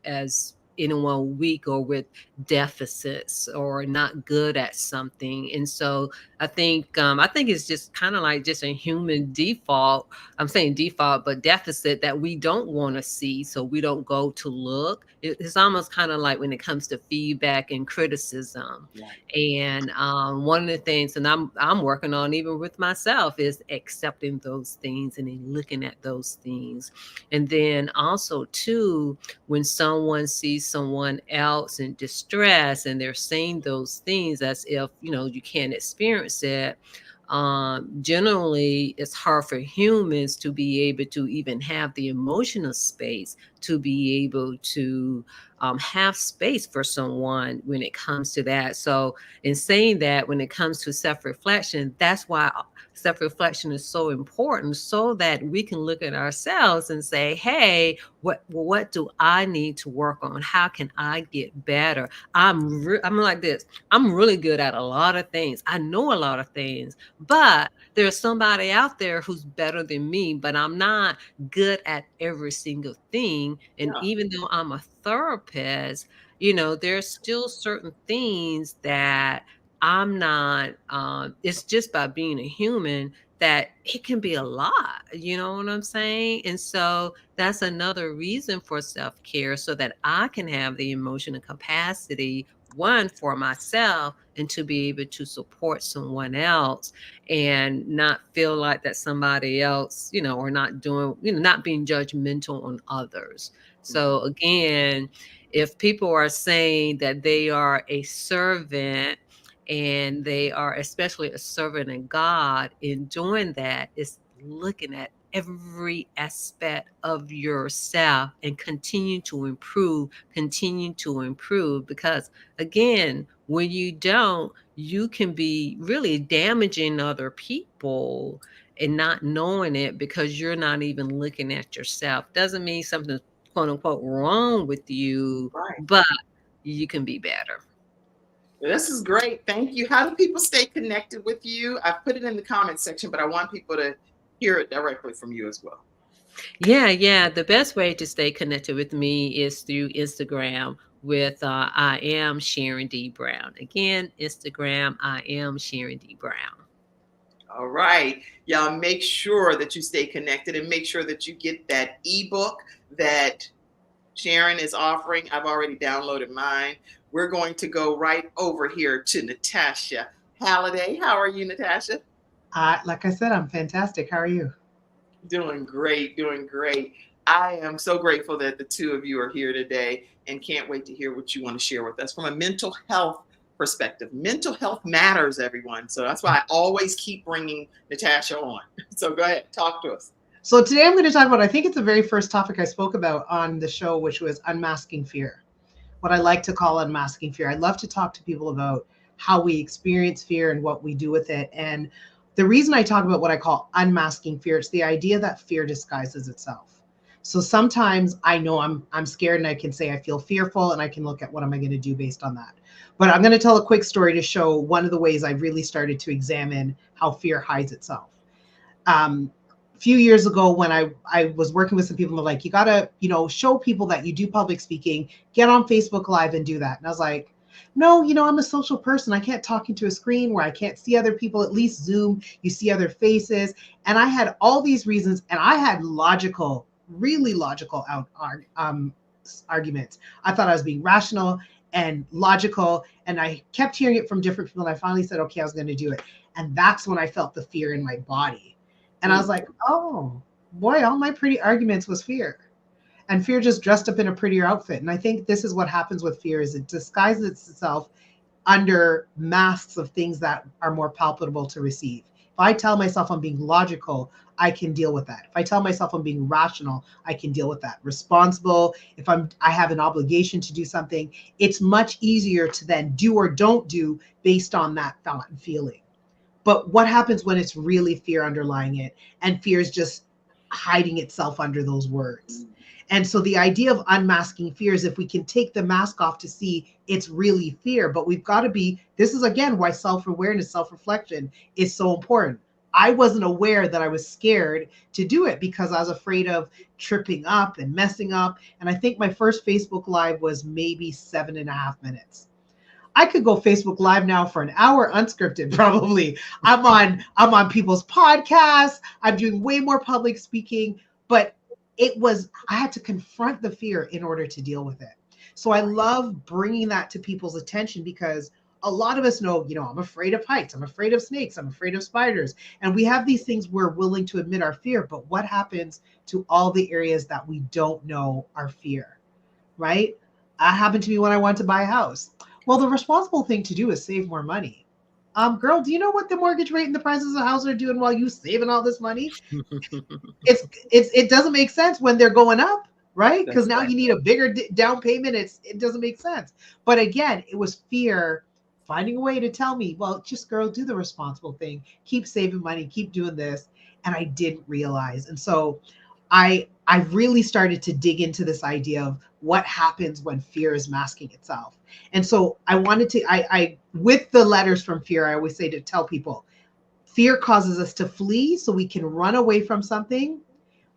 as anyone weak or with deficits or not good at something. And so I think it's just kind of like just a human default. I'm saying default, but deficit that we don't want to see, so we don't go to look. It's almost kind of like when it comes to feedback and criticism. Right. And one of the things, and I'm working on even with myself, is accepting those things and then looking at those things. And then also too, when someone sees someone else in distress and they're saying those things as if, you can't experience it. Generally, it's hard for humans to be able to even have the emotional space to be able to have space for someone when it comes to that. So in saying that, when it comes to self-reflection, that's why self-reflection is so important, so that we can look at ourselves and say, hey, what do I need to work on? How can I get better? I'm like this. I'm really good at a lot of things. I know a lot of things, but there's somebody out there who's better than me, but I'm not good at every single thing. And Yeah. even though I'm a therapist, there's still certain things that I'm not, it's just by being a human that it can be a lot, you know what I'm saying? And so that's another reason for self-care, so that I can have the emotional capacity, one, for myself, and to be able to support someone else and not feel like that somebody else, or not doing, not being judgmental on others. So again, if people are saying that they are a servant, and they are especially a servant of God, in doing that is looking at every aspect of yourself and continue to improve, because again, when you don't, you can be really damaging other people and not knowing it, because you're not even looking at yourself. Doesn't mean something's quote unquote wrong with you, Right. but you can be better. This is great. Thank you. How do people stay connected with you? I've put it in the comments section, but I want people to hear it directly from you as well. Yeah. The best way to stay connected with me is through Instagram with I am Sharon D. Brown. Again, Instagram, I am Sharon D. Brown. All right. Y'all make sure that you stay connected and make sure that you get that ebook that Sharon is offering. I've already downloaded mine. We're going to go right over here to Natasha Halliday. How are you, Natasha? Like I said, I'm fantastic. How are you? Doing great, doing great. I am so grateful that the two of you are here today and can't wait to hear what you want to share with us from a mental health perspective. Mental health matters, everyone. So that's why I always keep bringing Natasha on. So go ahead, talk to us. So today I'm going to talk about, I think it's the very first topic I spoke about on the show, which was unmasking fear. What I like to call unmasking fear. I love to talk to people about how we experience fear and what we do with it. And the reason I talk about what I call unmasking fear, it's the idea that fear disguises itself. So sometimes I know I'm scared and I can say I feel fearful and I can look at what am I going to do based on that. But I'm going to tell a quick story to show one of the ways I really started to examine how fear hides itself. Few years ago when I was working with some people, they're like, you got to, show people that you do public speaking, get on Facebook Live and do that. And I was like, no, I'm a social person. I can't talk into a screen where I can't see other people. At least Zoom, you see other faces. And I had all these reasons, and I had really logical arguments. I thought I was being rational and logical, and I kept hearing it from different people. And I finally said, okay, I was going to do it. And that's when I felt the fear in my body. And I was like, oh boy, all my pretty arguments was fear. And fear just dressed up in a prettier outfit. And I think this is what happens with fear, is it disguises itself under masks of things that are more palpable to receive. If I tell myself I'm being logical, I can deal with that. If I tell myself I'm being rational, I can deal with that. Responsible, if I have an obligation to do something, it's much easier to then do or don't do based on that thought and feeling. But what happens when it's really fear underlying it, and fear is just hiding itself under those words? And so the idea of unmasking fear is if we can take the mask off to see it's really fear, but we've got to be, this is again why self-awareness, self-reflection is so important. I wasn't aware that I was scared to do it because I was afraid of tripping up and messing up. And I think my first Facebook Live was maybe 7.5 minutes. I could go Facebook Live now for an hour unscripted, probably. I'm on people's podcasts. I'm doing way more public speaking, but I had to confront the fear in order to deal with it. So I love bringing that to people's attention because a lot of us know, I'm afraid of heights. I'm afraid of snakes. I'm afraid of spiders. And we have these things we're willing to admit our fear, but what happens to all the areas that we don't know are fear, right? That happened to me when I wanted to buy a house. Well, the responsible thing to do is save more money. Girl, do you know what the mortgage rate and the prices of houses are doing while you saving all this money? It doesn't make sense when they're going up, right? Because now you need a bigger down payment. It doesn't make sense. But again, it was fear finding a way to tell me, well, just girl, do the responsible thing. Keep saving money. Keep doing this. And I didn't realize. And so I really started to dig into this idea of what happens when fear is masking itself. And so I wanted to, I with the letters from fear, I always say to tell people, fear causes us to flee so we can run away from something.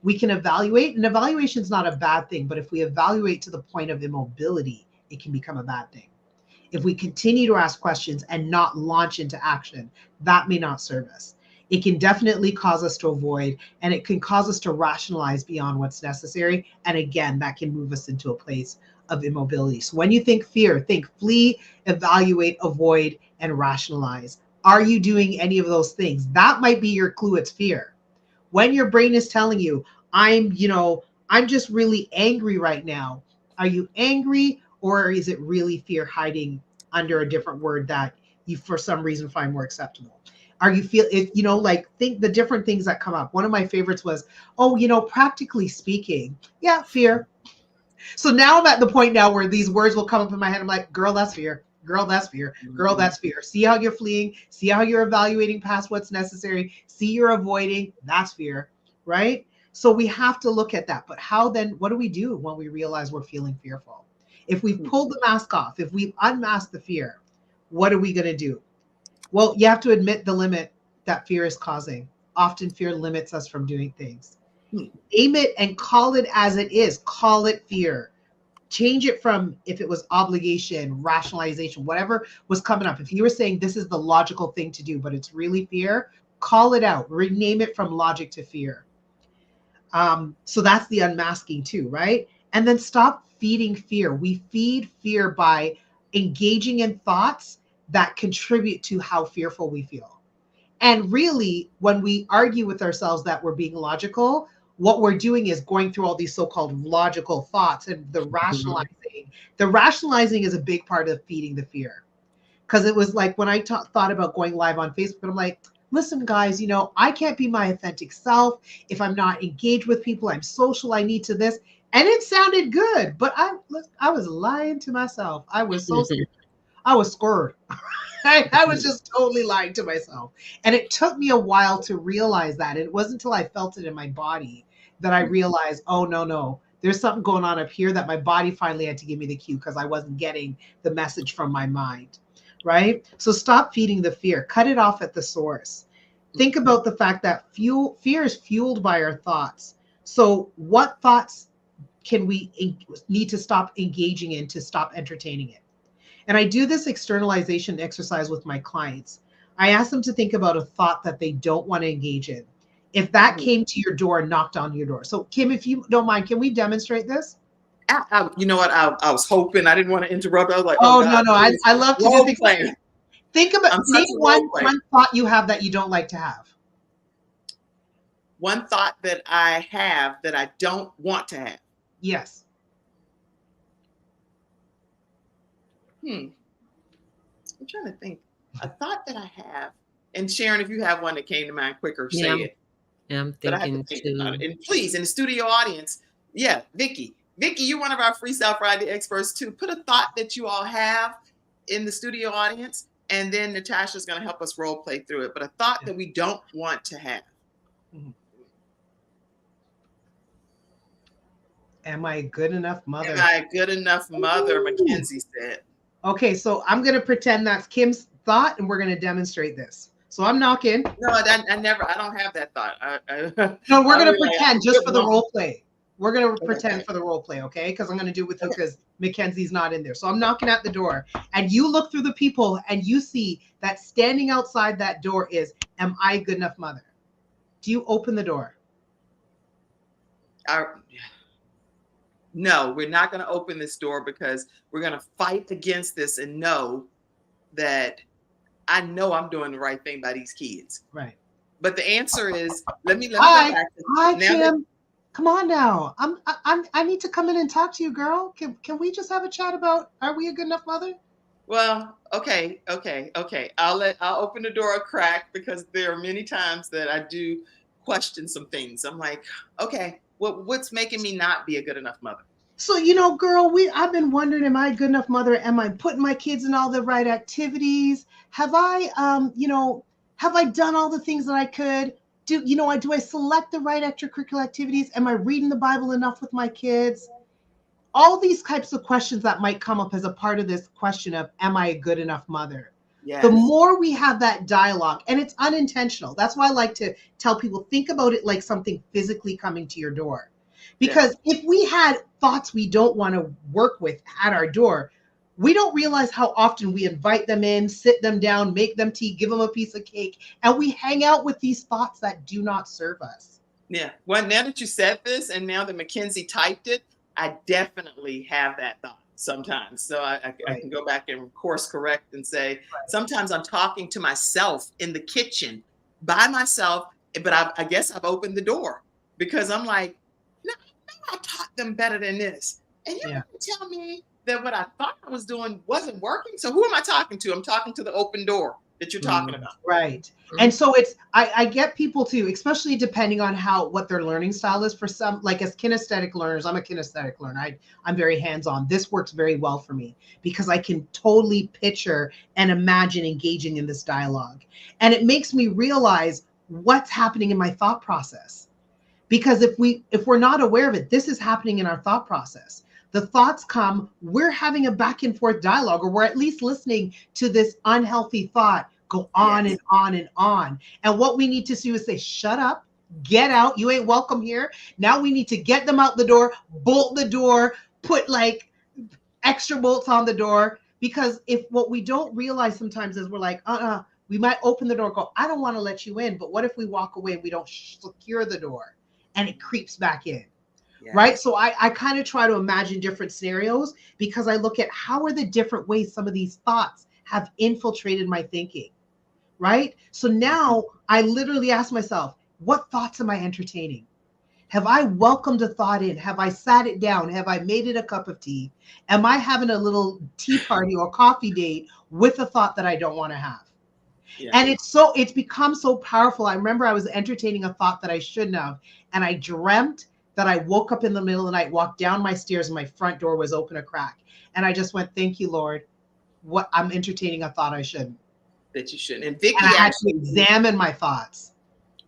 We can evaluate, and evaluation is not a bad thing, but if we evaluate to the point of immobility, it can become a bad thing. If we continue to ask questions and not launch into action, that may not serve us. It can definitely cause us to avoid, and it can cause us to rationalize beyond what's necessary. And again, that can move us into a place of immobility. So when you think fear, think flee, evaluate, avoid, and rationalize. Are you doing any of those things? That might be your clue. It's fear. When your brain is telling you, I'm just really angry right now. Are you angry, or is it really fear hiding under a different word that you for some reason find more acceptable? Are you think the different things that come up. One of my favorites was, practically speaking, yeah, fear. So now I'm at the point now where these words will come up in my head. I'm like, girl, that's fear. Girl, that's fear. Girl, that's fear. See how you're fleeing. See how you're evaluating past what's necessary. See you're avoiding. That's fear, right? So we have to look at that. But how then, what do we do when we realize we're feeling fearful? If we've pulled the mask off, if we've unmasked the fear, what are we going to do? Well, you have to admit the limit that fear is causing. Often fear limits us from doing things. Name it and call it as it is. Call it fear. Change it from if it was obligation, rationalization, whatever was coming up. If you were saying this is the logical thing to do, but it's really fear, call it out. Rename it from logic to fear. So that's the unmasking too, right? And then stop feeding fear. We feed fear by engaging in thoughts that contribute to how fearful we feel. And really, when we argue with ourselves that we're being logical, what we're doing is going through all these so-called logical thoughts and the rationalizing. The rationalizing is a big part of feeding the fear. Because it was like when I thought about going live on Facebook, I'm like, listen, guys, I can't be my authentic self if I'm not engaged with people. I'm social. I need to this. And it sounded good, but I was lying to myself. I was so scared. I was scared. I was just totally lying to myself. And it took me a while to realize that. It wasn't until I felt it in my body that I realized, oh, no, there's something going on up here that my body finally had to give me the cue because I wasn't getting the message from my mind, right? So stop feeding the fear. Cut it off at the source. Think about the fact that fear is fueled by our thoughts. So what thoughts can we need to stop engaging in to stop entertaining it? And I do this externalization exercise with my clients. I ask them to think about a thought that they don't want to engage in. If that came to your door and knocked on your door. So Kim, if you don't mind, can we demonstrate this? You know what? I was hoping. I didn't want to interrupt. I was like, oh God, no. I love to do things. Think about name one thought you have that you don't like to have. One thought that I have that I don't want to have. Yes. I'm trying to think. A thought that I have, and Sharon, if you have one that came to mind quicker, say it. Yeah, I'm thinking too. About it. And please, in the studio audience, Vicki, you're one of our Freestyle Friday experts too. Put a thought that you all have in the studio audience, and then Natasha's going to help us role play through it. But a thought that we don't want to have. Am I a good enough mother? Am I a good enough mother? Mackenzie said. Okay, so I'm going to pretend that's Kim's thought and we're going to demonstrate this. So I'm knocking. No, I don't have that thought. No, we're I going to really- pretend just for the no. role play. We're going to pretend Okay. for the role play, okay? Because I'm going to do it with you because Mackenzie's not in there. So I'm knocking at the door, and you look through the people, and you see that standing outside that door is, am I a good enough mother? Do you open the door? No, we're not going to open this door because we're going to fight against this and know that I know I'm doing the right thing by these kids. Right. But the answer is, let me go Hi, back. hi, Now Kim. Come on now. I need to come in and talk to you, girl. Can we just have a chat about, are we a good enough mother? Well, okay. I'll open the door a crack because there are many times that I do question some things. I'm like, okay, what's making me not be a good enough mother? So, girl, I've been wondering, am I a good enough mother? Am I putting my kids in all the right activities? Have I, have I done all the things that I could? Do I select the right extracurricular activities? Am I reading the Bible enough with my kids? All these types of questions that might come up as a part of this question of, am I a good enough mother? Yes. The more we have that dialogue, and it's unintentional. That's why I like to tell people, think about it like something physically coming to your door. Because if we had thoughts we don't want to work with at our door, we don't realize how often we invite them in, sit them down, make them tea, give them a piece of cake, and we hang out with these thoughts that do not serve us. Yeah. Well, now that you said this, and now that Mackenzie typed it, I definitely have that thought sometimes. So I can go back and course correct and say, sometimes I'm talking to myself in the kitchen by myself, but I guess I've opened the door because I'm like, no, I taught them better than this. And you can tell me that what I thought I was doing wasn't working. So who am I talking to? I'm talking to the open door that you're talking about. Right. And so I get people too, especially depending on what their learning style is. For some, like as kinesthetic learners, I'm a kinesthetic learner. I'm very hands-on. This works very well for me because I can totally picture and imagine engaging in this dialogue. And it makes me realize what's happening in my thought process. Because if we're not aware of it, this is happening in our thought process. The thoughts come, we're having a back and forth dialogue, or we're at least listening to this unhealthy thought go on and on and on. And what we need to do is say, shut up, get out. You ain't welcome here. Now we need to get them out the door, bolt the door, put like extra bolts on the door. Because if what we don't realize sometimes is we're like, we might open the door and go, I don't want to let you in. But what if we walk away and we don't secure the door and it creeps back in? Yes. Right. So I kind of try to imagine different scenarios because I look at how are the different ways some of these thoughts have infiltrated my thinking. Right. So now I literally ask myself, what thoughts am I entertaining? Have I welcomed a thought in? Have I sat it down? Have I made it a cup of tea? Am I having a little tea party or coffee date with a thought that I don't want to have? Yeah. And it's become so powerful. I remember I was entertaining a thought that I shouldn't have. And I dreamt that I woke up in the middle of the night, walked down my stairs, and my front door was open a crack. And I just went, thank you, Lord. I'm entertaining a thought I shouldn't. That you shouldn't. And Vicky, I had to examine my thoughts.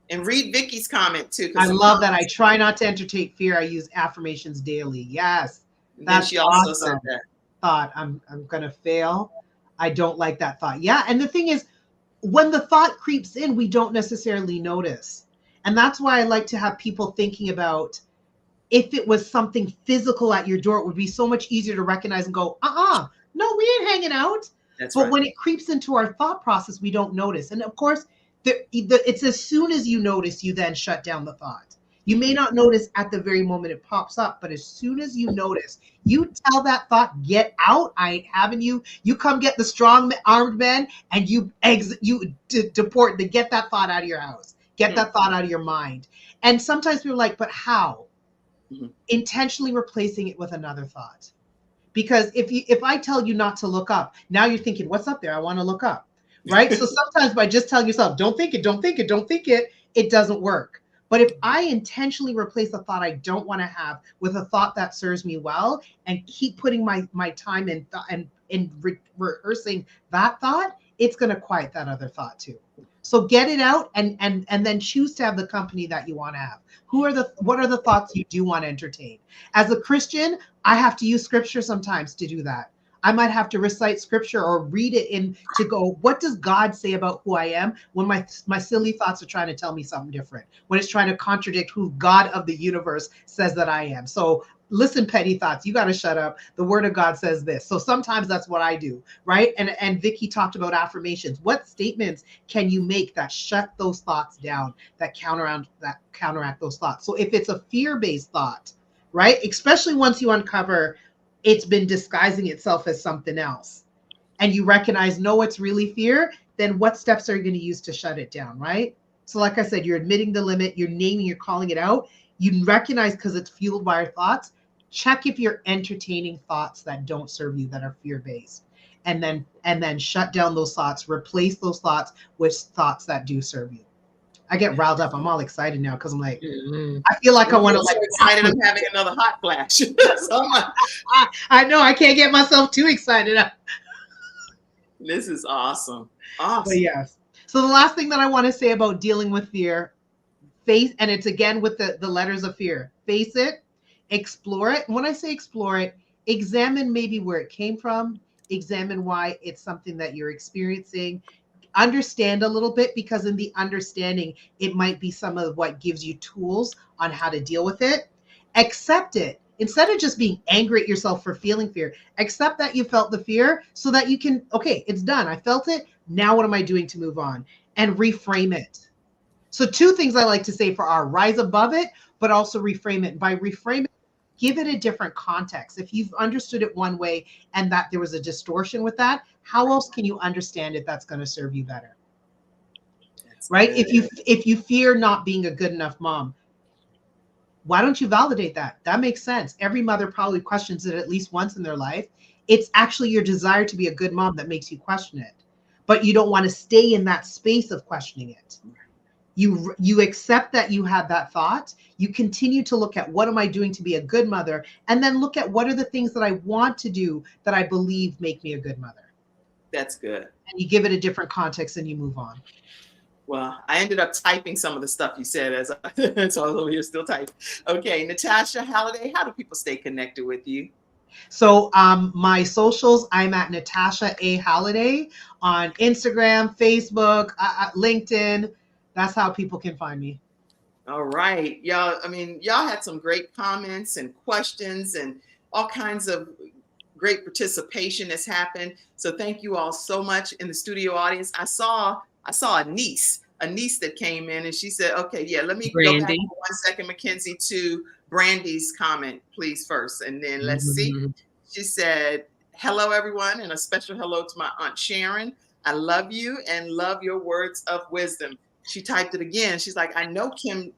And read Vicky's comment too. I love that. I try not to entertain fear. I use affirmations daily. Yes. That's she also said that. Thought I'm gonna fail. I don't like that thought. Yeah. And the thing is, when the thought creeps in, we don't necessarily notice. And that's why I like to have people thinking about if it was something physical at your door, it would be so much easier to recognize and go, no, we ain't hanging out. But when it creeps into our thought process, we don't notice. And of course, it's as soon as you notice, you then shut down the thought. You may not notice at the very moment it pops up, but as soon as you notice, you tell that thought, get out. I ain't having you. You come get the strong armed men and you deport to get that thought out of your house. Get that thought out of your mind. And sometimes people are like, but how? Mm-hmm. Intentionally replacing it with another thought. Because if I tell you not to look up, now you're thinking, what's up there? I want to look up. Right? So sometimes by just telling yourself, don't think it, it doesn't work. But if I intentionally replace a thought I don't want to have with a thought that serves me well and keep putting my time in rehearsing that thought, it's going to quiet that other thought too. So get it out and then choose to have the company that you want to have. What are the thoughts you do want to entertain? As a Christian, I have to use scripture sometimes to do that. I might have to recite scripture or read it in to go, what does God say about who I am when my silly thoughts are trying to tell me something different, when it's trying to contradict who God of the universe says that I am. So listen, petty thoughts, you got to shut up. The word of God says this. So sometimes that's what I do, right? And Vicky talked about affirmations. What statements can you make that shut those thoughts down, that counteract those thoughts? So if it's a fear-based thought, right? Especially once you uncover it's been disguising itself as something else, and you recognize, no, it's really fear, then what steps are you going to use to shut it down, right? So like I said, you're admitting the limit, you're naming, you're calling it out. You recognize because it's fueled by our thoughts. Check if you're entertaining thoughts that don't serve you, that are fear-based. And then shut down those thoughts, replace those thoughts with thoughts that do serve you. I get riled up. I'm all excited now because I'm like, I feel like I want to so excited. I'm having another hot flash. So I know I can't get myself too excited. This is awesome. Awesome. But yes. So the last thing that I want to say about dealing with fear, and it's again with the letters of fear, face it, explore it. And when I say explore it, examine maybe where it came from, examine why it's something that you're experiencing. Understand a little bit, because in the understanding, it might be some of what gives you tools on how to deal with it. Accept it. Instead of just being angry at yourself for feeling fear, accept that you felt the fear so that you can, okay, it's done. I felt it. Now what am I doing to move on? And reframe it. So 2 things I like to say for our rise above it, but also reframe it. By reframe it, give it a different context. If you've understood it one way and that there was a distortion with that, how else can you understand it that's going to serve you better? That's right? Good. If you fear not being a good enough mom, why don't you validate that? That makes sense. Every mother probably questions it at least once in their life. It's actually your desire to be a good mom that makes you question it. But you don't want to stay in that space of questioning it. You accept that you had that thought. You continue to look at, what am I doing to be a good mother? And then look at, what are the things that I want to do that I believe make me a good mother? That's good. And you give it a different context and you move on. Well, I ended up typing some of the stuff you said so I was over here still typing. Okay, Natasha Halliday, how do people stay connected with you? So my socials, I'm at Natasha A. Halliday on Instagram, Facebook, LinkedIn. That's how people can find me. All right. Y'all had some great comments and questions and all kinds of great participation has happened. So thank you all so much. In the studio audience, I saw a niece that came in, and she said, okay, yeah, let me Brandy. go back for 1 second, Mackenzie, to Brandy's comment, please, first. And then let's see. She said, hello, everyone, and a special hello to my Aunt Sharon. I love you and love your words of wisdom. She typed it again. She's like, I know Kim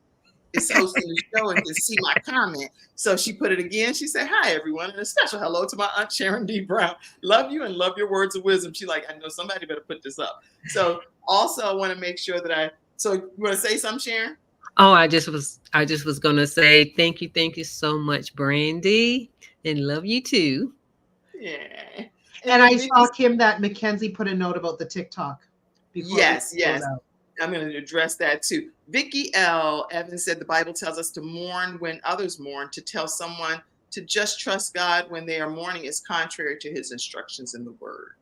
is hosting the show and can see my comment. So she put it again. She said, hi, everyone, and a special hello to my Aunt Sharon D. Brown. Love you and love your words of wisdom. She's like, I know somebody better put this up. So also I want to make sure that so you want to say something, Sharon? Oh, I just was going to say thank you so much, Brandy, and love you too. Yeah. And I saw, Kim, that Mackenzie put a note about the TikTok. Yes. I'm going to address that too. Vicky L. Evans said the Bible tells us to mourn when others mourn. To tell someone to just trust God when they are mourning is contrary to his instructions in the word.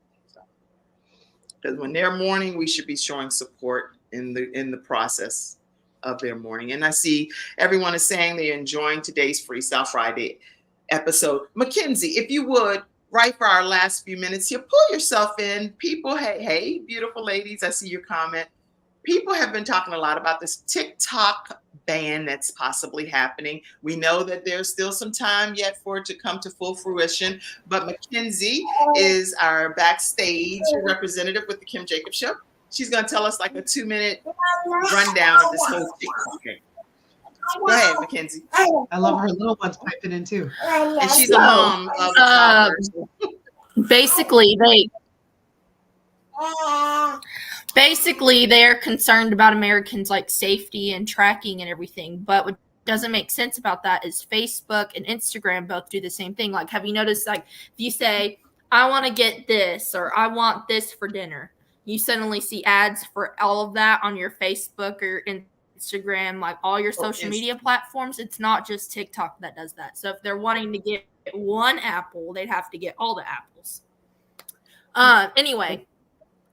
Because when they're mourning, we should be showing support in the process of their mourning. And I see everyone is saying they're enjoying today's Freestyle Friday episode. Mackenzie, if you would, right for our last few minutes here, pull yourself in. People, hey, beautiful ladies, I see your comment. People have been talking a lot about this TikTok ban that's possibly happening. We know that there's still some time yet for it to come to full fruition, but Mackenzie is our backstage representative with the Kim Jacobs Show. She's going to tell us like a 2-minute rundown of this whole TikTok game. Go ahead, Mackenzie. I love her little ones piping in too. And she's a mom of a Basically, they're concerned about Americans' like safety and tracking and everything. But what doesn't make sense about that is Facebook and Instagram both do the same thing. Like, have you noticed, like, if you say, I want to get this or I want this for dinner, you suddenly see ads for all of that on your Facebook or Instagram, like all your social media platforms. It's not just TikTok that does that. So if they're wanting to get one apple, they'd have to get all the apples. Anyway,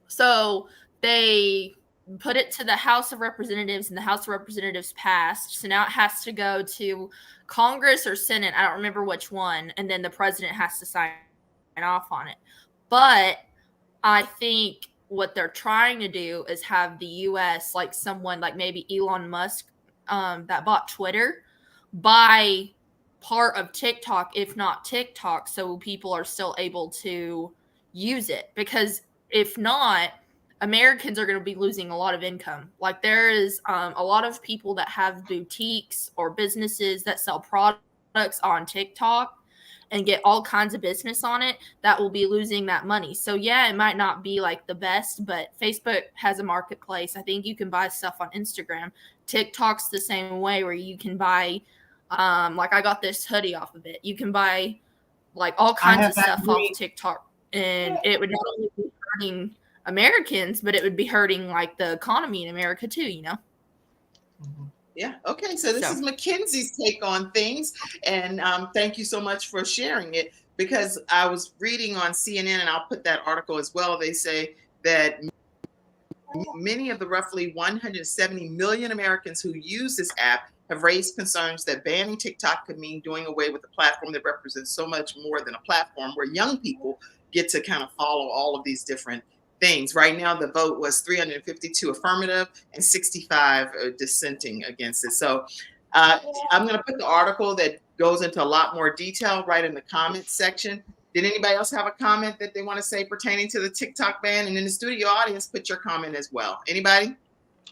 so they put it to the House of Representatives, and the House of Representatives passed. So now it has to go to Congress or Senate. I don't remember which one. And then the president has to sign off on it. But I think what they're trying to do is have the U.S., like someone like maybe Elon Musk that bought Twitter, buy part of TikTok, if not TikTok, so people are still able to use it. Because if not, Americans are going to be losing a lot of income. Like there is a lot of people that have boutiques or businesses that sell products on TikTok and get all kinds of business on it that will be losing that money. So yeah, it might not be like the best, but Facebook has a marketplace. I think you can buy stuff on Instagram. TikTok's the same way, where you can buy, like I got this hoodie off of it. You can buy like all kinds of stuff off TikTok, and it would not only be hurting Americans, but it would be hurting like the economy in America too, you know? Yeah. Okay. So this is Mackenzie's take on things. And thank you so much for sharing it, because I was reading on CNN, and I'll put that article as well. They say that many of the roughly 170 million Americans who use this app have raised concerns that banning TikTok could mean doing away with a platform that represents so much more than a platform, where young people get to kind of follow all of these different things. Right now, the vote was 352 affirmative and 65 dissenting against it. So I'm going to put the article that goes into a lot more detail right in the comments section. Did anybody else have a comment that they want to say pertaining to the TikTok ban? And in the studio audience, put your comment as well. Anybody?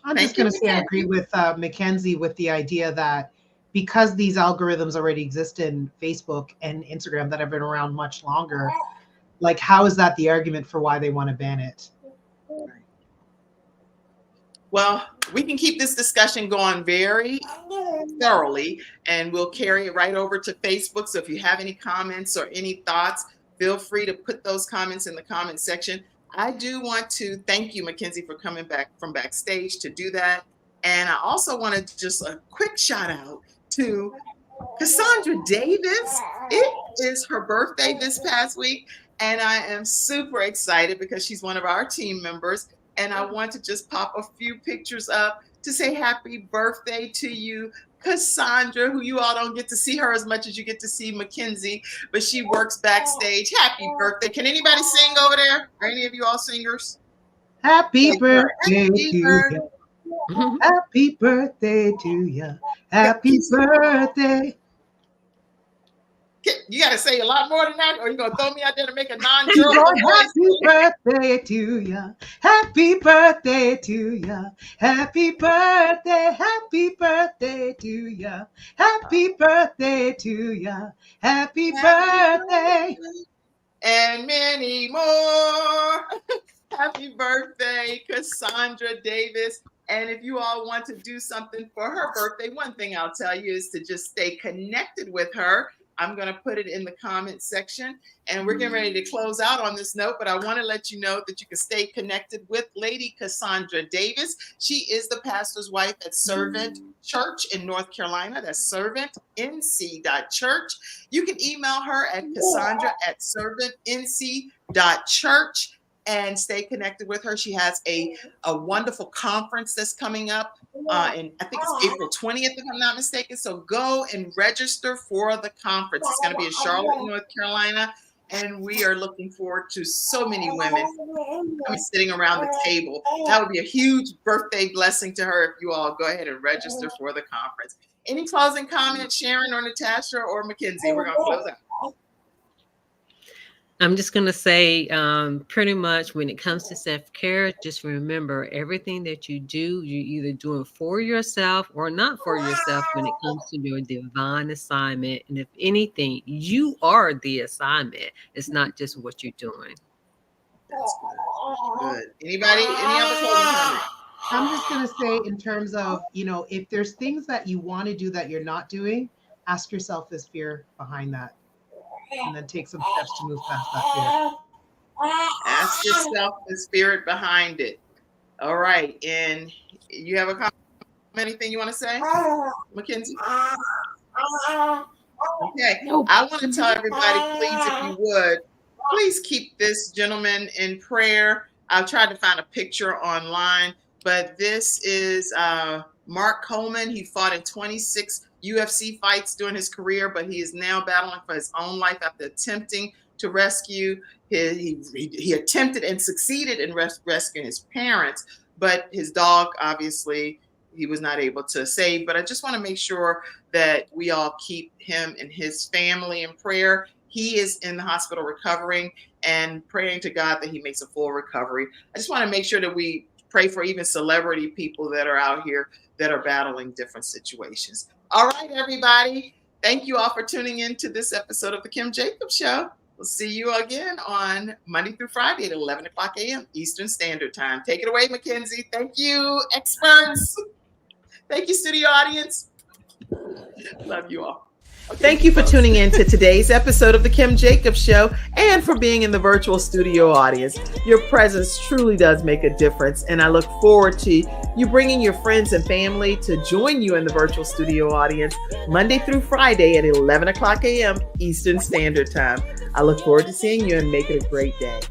I'm just going to say I agree with Mackenzie with the idea that because these algorithms already exist in Facebook and Instagram that have been around much longer, like, how is that the argument for why they want to ban it? Well, we can keep this discussion going very thoroughly, and we'll carry it right over to Facebook. So if you have any comments or any thoughts, feel free to put those comments in the comment section. I do want to thank you, Mackenzie, for coming back from backstage to do that. And I also want to just a quick shout out to Cassandra Davis. It is her birthday this past week, and I am super excited because she's one of our team members. And I want to just pop a few pictures up to say happy birthday to you, Cassandra, who you all don't get to see her as much as you get to see Mackenzie, but she works backstage. Happy birthday. Can anybody sing over there? Are any of you all singers? Happy birthday to you. Happy birthday to you. Happy birthday. You got to say a lot more than that, or you're going to throw me out there to make a non-juror voice. Happy birthday to you. Happy birthday to you. Happy birthday. Happy birthday to you. Happy birthday to you. Happy birthday. And many more. Happy birthday, Cassandra Davis. And if you all want to do something for her birthday, one thing I'll tell you is to just stay connected with her. I'm going to put it in the comment section, and we're getting ready to close out on this note, but I want to let you know that you can stay connected with Lady Cassandra Davis. She is the pastor's wife at Servant Church in North Carolina. That's servantnc.church. You can email her at cassandra@servantnc.church and stay connected with her. She has a wonderful conference that's coming up, and I think it's April 20th, if I'm not mistaken. So go and register for the conference. It's going to be in Charlotte, North Carolina, and we are looking forward to so many women sitting around the table. That would be a huge birthday blessing to her if you all go ahead and register for the conference. Any closing comments, Sharon or Natasha or Mackenzie? We're going to close out. I'm just going to say pretty much when it comes to self-care, just remember everything that you do, you're either doing for yourself or not for yourself when it comes to your divine assignment. And if anything, you are the assignment. It's not just what you're doing. That's good. Anybody? Any other closing comments? I'm just going to say in terms of, if there's things that you want to do that you're not doing, ask yourself, is fear behind that? And then take some steps to move past that fear. Ask yourself the spirit behind it. All right. And you have a comment? Anything you want to say, Mackenzie? Okay. I want to tell everybody, please, if you would, please keep this gentleman in prayer. I've tried to find a picture online, but this is Mark Coleman. He fought in 26 UFC fights during his career, but he is now battling for his own life after attempting to rescue. He attempted and succeeded in rescuing his parents, but his dog, obviously, he was not able to save. But I just want to make sure that we all keep him and his family in prayer. He is in the hospital recovering and praying to God that he makes a full recovery. I just want to make sure that we pray for even celebrity people that are out here that are battling different situations. All right, everybody. Thank you all for tuning in to this episode of The Kim Jacobs Show. We'll see you again on Monday through Friday at 11 o'clock a.m. Eastern Standard Time. Take it away, Mackenzie. Thank you, experts. Thank you, studio audience. Love you all. Okay, thank you for tuning in to today's episode of The Kim Jacobs Show and for being in the virtual studio audience. Your presence truly does make a difference, and I look forward to you bringing your friends and family to join you in the virtual studio audience Monday through Friday at 11 o'clock a.m. Eastern Standard Time. I look forward to seeing you and make it a great day.